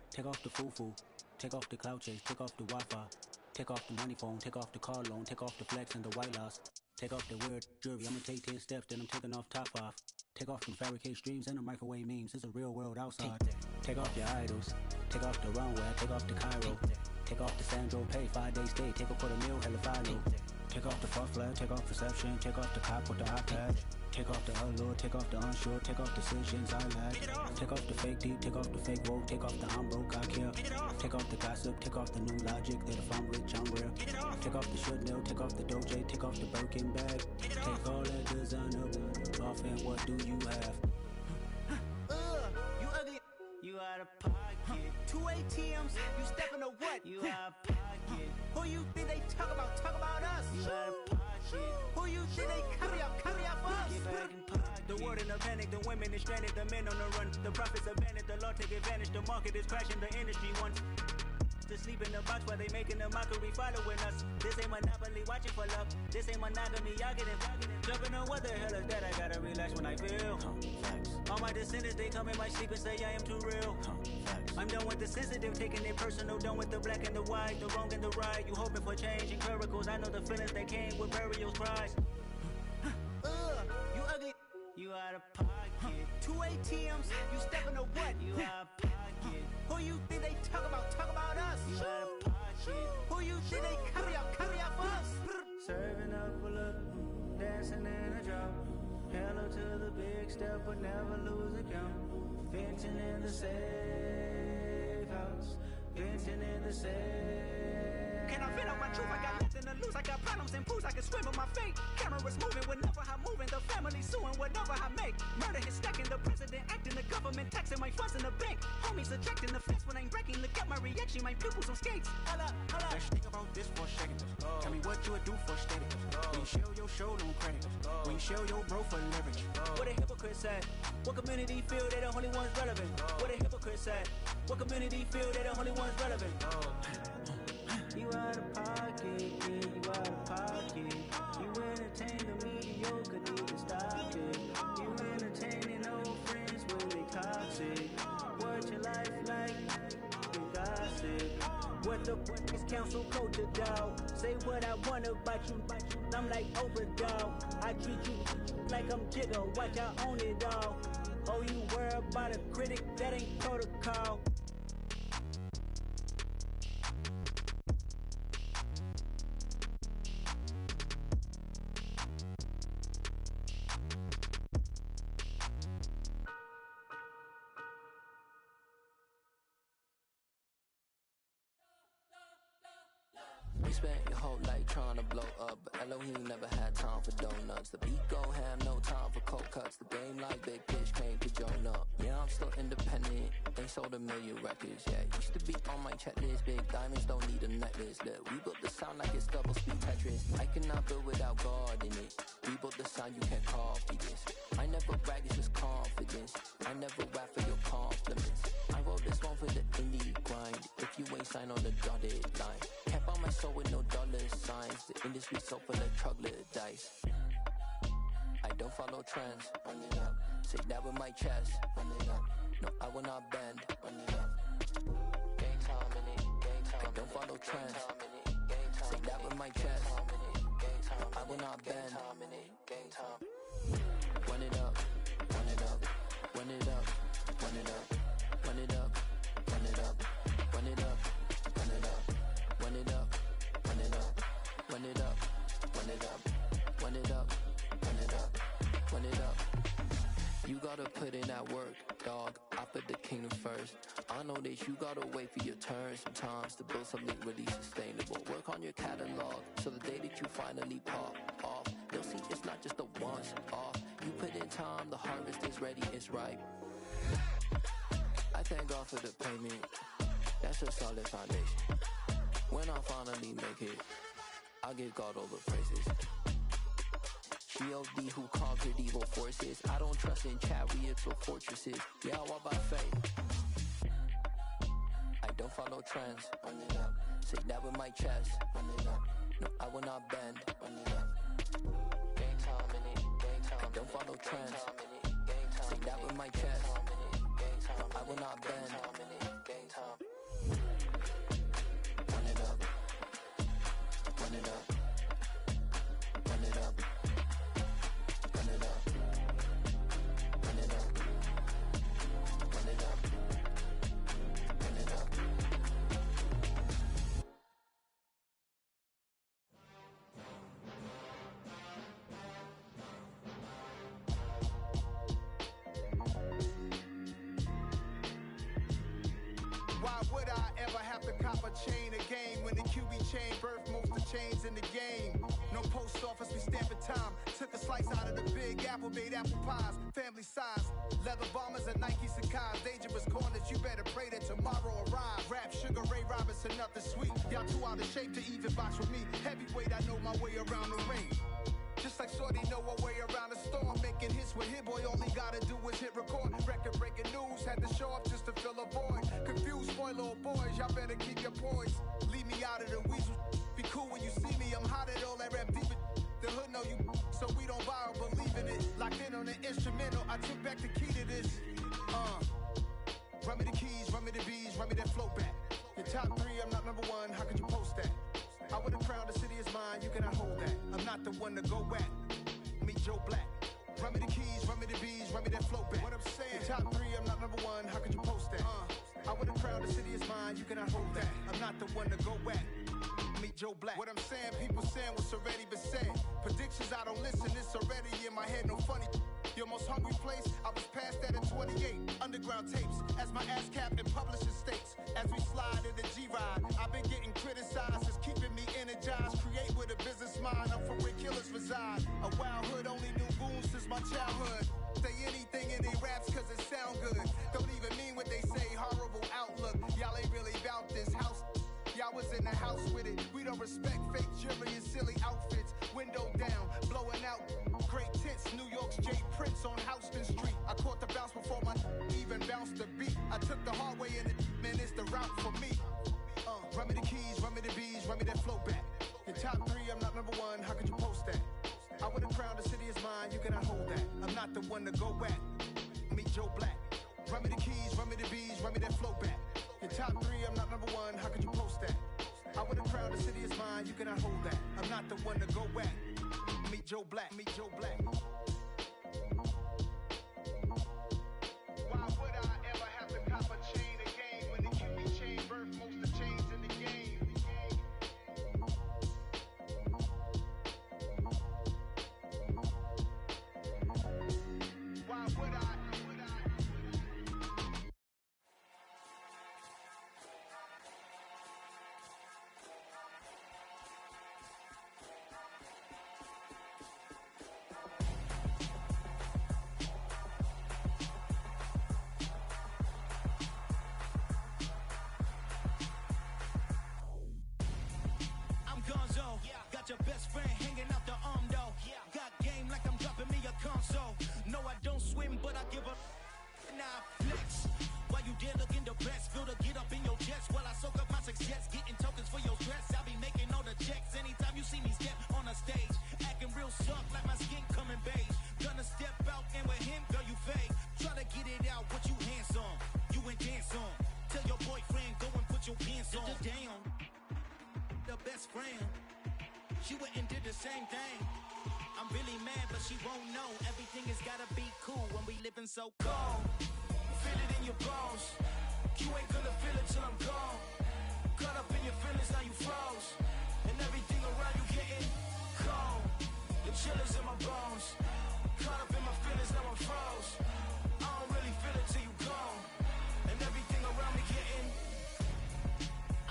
Take off the foo-foo, take off the cloud chase, take off the Wi-Fi, take off the money phone, take off the car loan, take off the flex and the white loss. Take off the weird jewelry, I'ma take 10 steps, then I'm taking off top off. Take off them fabricate streams and the microwave memes, it's a real world outside. Take off your idols, take off the runway, take off the Cairo. Take off the Sandro pay, 5-day stay, take off for the meal, hella follow. Take off the fuck flag, take off perception, take off the cop with the iPad. Take off the allure, take off the unsure, take off decisions I lack. Take off the fake deep, take off the fake woke, take off the I'm broke, I care. Take off the gossip, take off the new logic, that if I'm rich, I'm real. Take off the should know, take off the doje, take off the Birkin bag. Take all that designer off and what do you have? You ugly, you out of pocket. 2 ATMs, you stepping to what? You out of pocket. Who you think they talk about? Talk about us. You out of pocket. Who you think they copy up for us? Get back in pocket. The world in a panic, the women is stranded, the men on the run. The profits abandoned, the law take advantage, the market is crashing, the industry wants to sleep in the box while they making a mockery following us. This ain't monopoly, watching for love. This ain't monogamy, y'all get it. Jumping on what the hell is that? I gotta relax when I feel. All my descendants, they come in my sleep and say I am too real. I'm done with the sensitive, taking it personal. Done with the black and the white, the wrong and the right. You hoping for change and miracles. I know the feelings that came with burials, cries. You ugly. You out of pocket. 2 ATMs, you stepping to what? You out of pocket. Who you think they talk about? Talk about us. You out of pocket. Who you think they copy up for us? Serving up a look, dancing in a drop. Hello to the big step, but never lose a count. Venting in the safe house. Venting in the safe. Can I vent out my truth? I got nothing to lose. I got problems and pools. I can swim with my fate. Cameras moving whenever I'm moving. The family suing whatever I make. Murder is stacking. The president acting. The government taxing my funds in the bank. Homies ejecting the fence when I'm breaking. Look at my reaction. My pupils on skates. Hold up. Let's think about this for a second. Tell me what you would do for status. When you show your show no credit. When you show your bro for leverage. What a hypocrite said. What community feel they the only ones relevant? What a hypocrite said. What community feel they the only ones relevant? You out of pocket, yeah, you out of pocket. You entertain the mediocre, need to stop it. You entertaining old friends when they toxic. What your life like? You gossip. What the fuck is council culture, dog? Say what I want about you. I'm like Oprah, dog. I treat you like I'm Jigga. Watch I own it all. Oh, you worry about a critic? That ain't protocol. You spent your whole life trying to blow up, but Elohim never had time for donuts. The beat gon' have no time for cold cuts. The game like big pitch came to join up. Yeah, I'm still independent, ain't sold 1 million records, yeah. Used to be on my checklist, big diamonds don't need a necklace. Look, we built the sound like it's double speed Tetris. I cannot build without God in it. We built the sound, you can't copy this. I never brag, it's just confidence. I never rap for your compliments. I wrote this one for the indie grind. If you ain't signed on the dotted line, can't buy my soul with no dollar signs. The industry so full of troglodytes. I don't follow trends. Run it up. Say that with my chest. Run it up. No, I will not bend. Run it up. Gang time in it. Gang time. I don't follow trends. Say that with my chest. No, I will not bend. Gang time. Run it up. Run it up. Run it up. Run it up. Run it up. Run it up. Run it up. Run it up. Run it up. Run it up. Run it up. Run it up. Run it up. Run it up. Run it up. You gotta put in that work, dog. I put the kingdom first. I know that you gotta wait for your turn sometimes to build something really sustainable. Work on your catalog so the day that you finally pop off, you'll see it's not just a once off. You put in time, the harvest is ready, it's ripe. I thank God for the payment. That's a solid foundation. When I finally make it, I'll give God all the praises. G.O.D. who conquered evil forces. I don't trust in chariots or fortresses. Yeah, I walk by faith. I don't follow trends. Run it up. Say that with my chest. Run it up. No, I will not bend. Run it up. Gang time in it. Gang time. I don't follow trends. Say that with my chest. No, I will not bend. Gang time. Run it up. Run it up. Run it up. Run it up. Run it up. Run it up. Run it up. Why would I ever have to cop a chain again when the QB chain birthed most of chains in the game? No post office, we stamping time. Took a slice out of the big apple, made apple pies, family size. Leather bombers and Nike Sakai's. Dangerous corners, you better pray that tomorrow arrives. Rap, Sugar Ray Robinson, nothing sweet. Y'all too out of shape to even box with me. Heavyweight, I know my way around the ring. Just like Shorty know her way around the storm. Making hits with Hit Boy, all he gotta do is hit record. Record breaking news, had to show up just to fill a void. Confused, spoiled little boys, y'all better keep your poise. Leave me out of the weasel. Be cool when you see me, I'm hot at all that rap deep. The hood know you, so we don't borrow, believe in it. Locked in on the instrumental, I took back the key to this. Run me the keys, run me the bees, run me that flow back. Your top 3, I'm not number 1, how could you post that? I would've crowned the city is mine, you cannot hold that. I'm not the one to go back. Meet Joe Black. Run me the keys, run me the bees, run me that flow back. What I'm saying, top 3, I'm not number 1, how could you post that? I would've crowned the city is mine, you cannot hold that. I'm not the one to go back. Meet Joe Black. What I'm saying, people saying what's already been said. Predictions, I don't listen, it's already in my head, no funny. Your most hungry place, I was past that at 28. Underground tapes, as my ass cap in publishing states. As we slide in the G-Ride, I've been getting criticized, it's keeping me energized. Create with a business mind, I'm from where killers reside. A wild hood, only knew goons since my childhood. Say anything in they raps cause it sound good. Don't even mean what they say, horrible outlook. Y'all ain't really about this house. Y'all was in the house with it. We don't respect fake jewelry and silly outfits. Window down, blowing out great tits. New York's J. Prince on Houston Street. I caught the bounce before my even bounced the beat. I took the hard way and man, it's the route for me. Run me the keys, run me the bees, run me that flow back. Your top 3, I'm not number 1, how could you post that? I would've crowned the city is mine, you cannot hold that. I'm not the one to go back. Meet Joe Black. Run me the keys, run me the bees, run me that flow back. Your top 3, I'm not number 1, how could you post that? I would've crowned the city is mine, you cannot hold that. I'm not the one to go back. Meet Joe Black, meet Joe Black. Why would I ever have to cop a chain again when the QB chain birthed most of chains in the game? Why would I? there looking the best. Feel the get up in your chest while I soak up my success. Getting tokens for your stress. I'll be making all the checks anytime you see me step on a stage. Acting real soft like my skin coming beige. Gonna step out and with him, girl, you fake. Try to get it out, but you handsome. You ain't dance on. Tell your boyfriend, go and put your pants on. Down. The best friend. She went and did the same thing. I'm really mad, but she won't know. Everything has gotta be cool when we living so cold. Feel it in your bones. You ain't gonna feel it till I'm gone. Caught up in your feelings, now you froze. And everything around you getting cold. The chillers in my bones. Caught up in my feelings, now I'm froze. I don't really feel it till you gone. And everything around me getting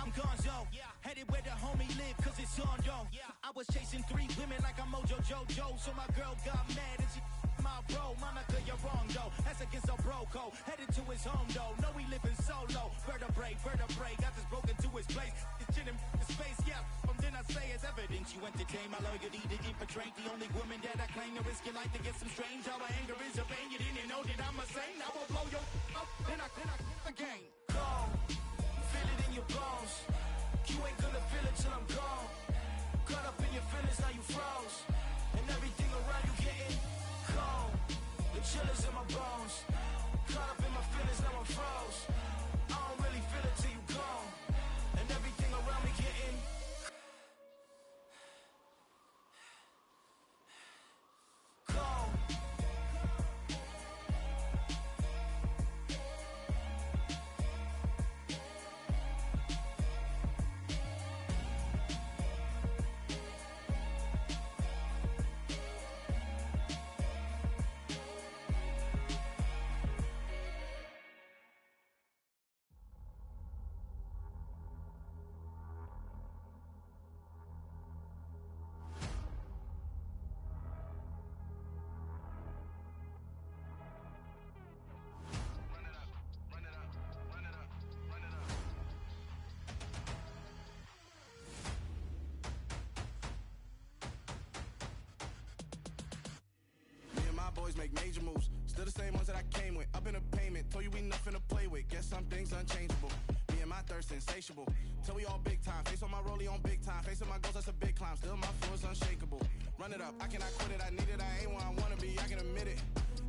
I'm gonzo, headed where the homie live, cause it's on though. I was chasing 3 women like I'm Mojo Jojo, so my girl got mad and she my bro. Mama, girl, you're wrong though, that's against a bro code. Headed to his home though, no, we living solo. Vertebrae, got this broken to his place. It's in his space, yeah. From then I say it's evidence you entertain my loyalty to infiltrate. The only woman that I claim to risk your life to get some strange. Our anger is a pain, you didn't know that I'm a saint. I will blow your up, then I again. Gone, feel it in your bones. You ain't gonna feel it till I'm gone. Caught up in your feelings, now you froze. And everything around you getting cold. The chillers in my bones. Caught up in my feelings, now I'm froze. I don't really feel it till you gone. And everything around me getting cold. Boys make major moves, still the same ones that I came with. Up in a payment, told you we nothing to play with. Guess some things unchangeable. Me and my thirst insatiable. Till we all big time. Face on my rollie on big time. Facing my goals, that's a big climb. Still my flow is unshakable. Run it up, I cannot quit it. I need it, I ain't where I wanna be. I can admit it.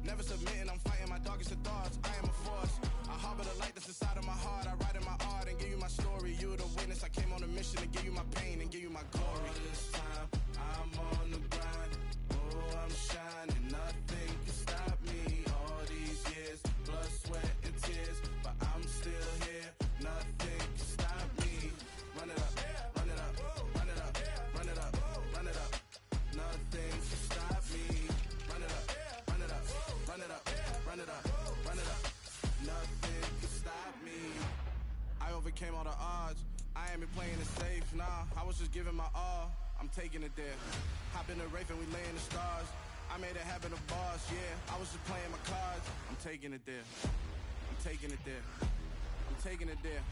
Never submitting, I'm fighting my darkest of thoughts. I am a force. I harbor the light that's inside of my heart. I write in my art and give you my story. You the witness. I came on a mission to give you my pain and give you my glory. All this time, I'm on the grind. Oh, I'm shining. Nothing can stop me. All these years, blood, sweat, and tears, but I'm still here. Nothing can stop me. Run it up, run it up, run it up, run it up, run it up. Nothing can stop me. Run it up, run it up, run it up, run it up, run it up. Nothing can stop me. I overcame all the odds. I ain't been playing it safe, nah. I was just giving my all. I'm taking it there. Hop in the Wraith and we lay in the stars. I made it happen, the boss, yeah. I was just playing my cards. I'm taking it there. I'm taking it there. I'm taking it there.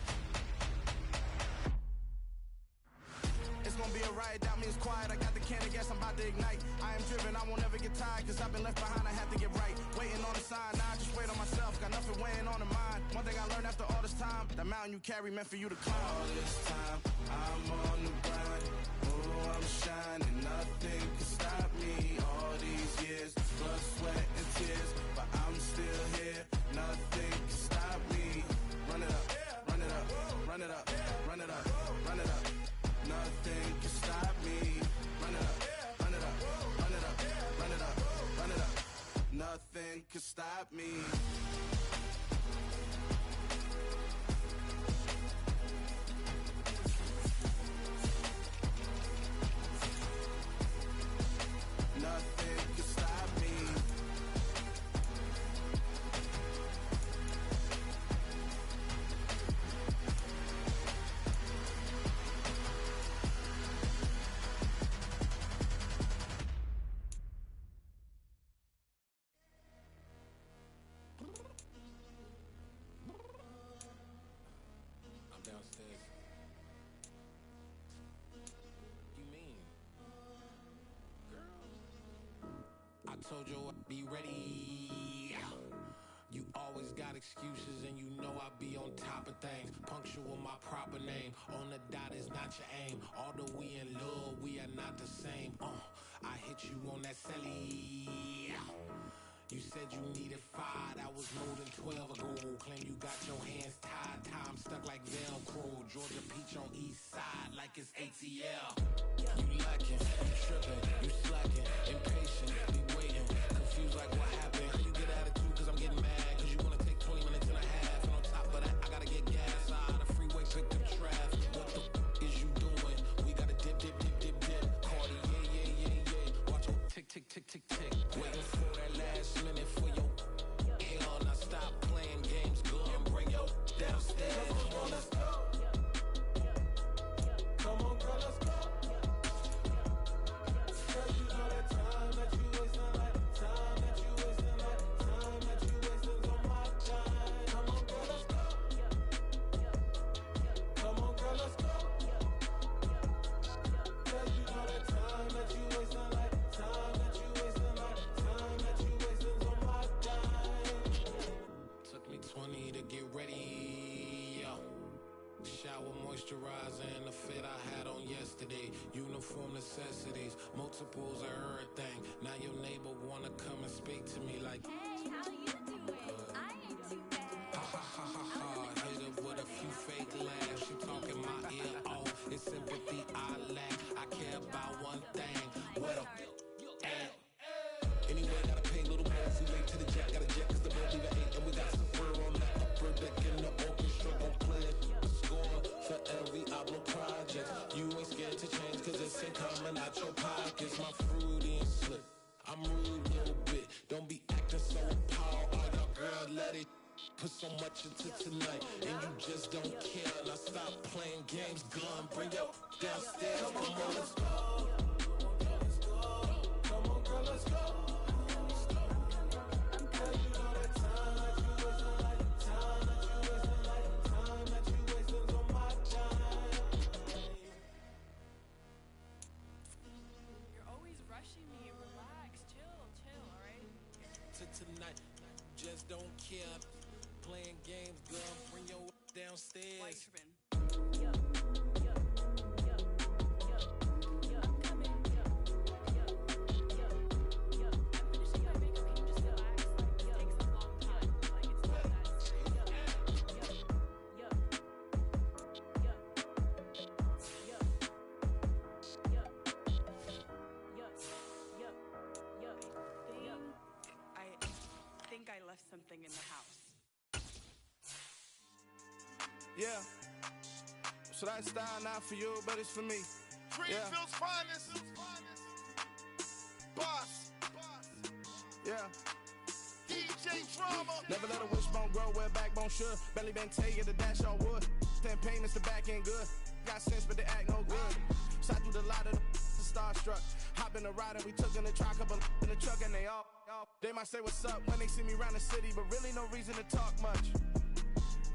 It's gonna be a riot, doubt me it's quiet. I got the can of gas, I'm about to ignite. I am driven, I won't ever get tired, cause I've been left behind, I have to get right. Waiting on a sign, now I just wait on myself. Got nothing weighing on the mind. One thing I learned after all this time, the mountain you carry meant for you to climb. All this time, I'm on the grind. Oh, I'm shining, nothing can stop me. All these years, blood, sweat, and tears, but I'm still here. Nothing can stop me. Run it up, run it up, run it up, run it up, run it up. Nothing can stop me. Run it up, run it up, run it up, run it up, run it up. Nothing can stop me. Nothing can stop me. I'm downstairs. You mean? Girl, I told you I'd be ready. You always gotta excuses and you know I be on top of things. Punctual my proper name. On the dot is not your aim. Although we in love, we are not the same. I hit you on that celly. You said you needed 5, that was more than 12 ago. Claim you got your hands tied, time stuck like Velcro. Georgia Peach on east side like it's ATL. You lacking, you tripping, you slacking, impatient, be waiting, confused like what happened. How you get attitude cause I'm getting mad, cause you wanna take 20 minutes and a half. And on top of that, I gotta get gas out of the freeway, pick up traffic. What the is you doing? We gotta dip, dip, dip, dip, dip. Cardi, yeah. Watch your tick, tick, tick, tick, tick. Waiting for that last minute for your hell. Now stop playing games, go and bring your downstairs. Come on, let's go. Come on, girl, let's go. Girl, you know that time that you wasting, like time that you wasting, like time that you wasting on my time. Come on, girl, let's go. Come on, girl, let's go. Girl, you know that time that you wasting, like time that you wasting, like time that you wasting on my time. Took me 20 to get ready. Shower, moisturizer, and the fit I had on yesterday. Uniform necessities, multiples of everything. Now your neighbor wanna come and speak to me like, hey, how you doing? I ain't too bad. Ha ha ha ha ha. Hit her with a few fake laughs. She talking my ear off. It's sympathy I lack. I care about one thing. What a at. Anyway, gotta pay a little more. We late to the jet, gotta jet cause the boat leave at 8. And we got some fur on the upper deck in the orchestra. Gon' play a score for every album project. You ain't scared to change cause it's ain't coming out your pockets. My fruity and slip. I'm rude a little bit. Don't be acting so appalled. Oh, your girl, let it put so much into tonight. And you just don't care. Now stop playing games, gun. Bring your downstairs. Come on, let's go. Come on, girl, let's go. Girl, you know that time that you wasting, like time that you wasting, like time that you wasting on my time. You're always rushing me. Relax, chill, alright? To tonight, just don't care. Playing games, girl. Bring your downstairs. Why you tripping? I think I left something in the house. Yeah. So that style not for you, but it's for me. Greenfield's finest. Boss. Yeah. DJ Drama. Never let a wishbone grow where a backbone should. Belly been tell you the dash on wood. 10 payments, the back end good. Got sense, but they act no good. So I do the lot of the starstruck. Hop in the ride and we took in the truck, couple in the truck, and they all. They might say what's up when they see me round the city, but really no reason to talk much.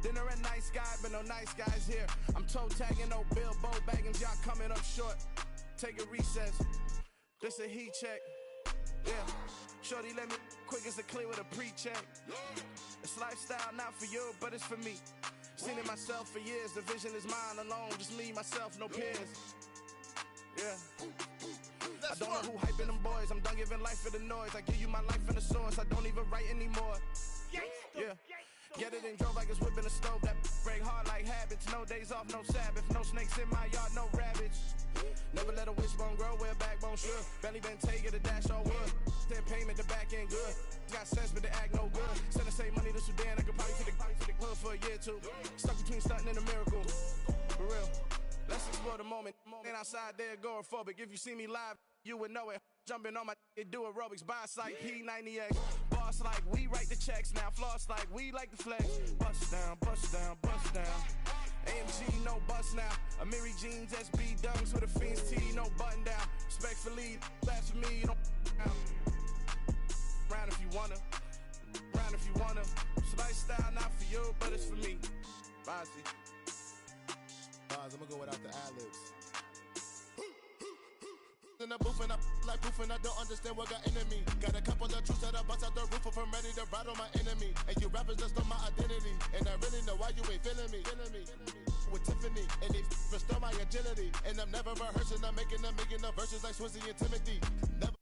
Dinner a nice guy, but no nice guys here. I'm toe tagging, no Bilbo Baggins, y'all coming up short. Take a recess. This a heat check. Yeah. Shorty let me quick as a clear with a pre-check. It's lifestyle not for you, but it's for me. Seen it myself for years. The vision is mine alone. Just me, myself, no peers. Yeah. I don't know who hyping them boys. I'm done giving life for the noise. I give you my life in the source. I don't even write anymore. Yeah. Get it and drove like it's whipping a stove. That break hard like habits. No days off, no Sabbath. No snakes in my yard, no rabbits. Never let a wishbone grow where a backbone should. Belly been take it, a dash on wood. 10 payment, the back end good. Got sense, but they act no good. Send the same money to Sudan. I could probably take the hood for a year or two. Stuck between stunting and a miracle. For real. Let's explore the moment. Ain't outside there agoraphobic. If you see me live, you would know it. Jumping on my do aerobics, buy like P90X. Boss like we write the checks now. Floss like we like the flex. Bust down, bust down, bust down. AMG, no bust now. Amiri jeans, SB dunks with a Fiends T, no button down. Respectfully, that's for me, you don't round if you wanna. Round if you wanna. So lifestyle not for you, but it's for me. Bossy. Boz, I'm gonna go without the ad-libs. in the booth and I like proof and I don't understand what got into me. Got a couple of truths that I bust out the roof if I'm ready to ride on my enemy. And you rappers just on my identity. And I really know why you ain't feeling me. With Tiffany, and they restore my agility. And I'm never rehearsing, I'm making a million of verses like Swizzy and Timothy. Never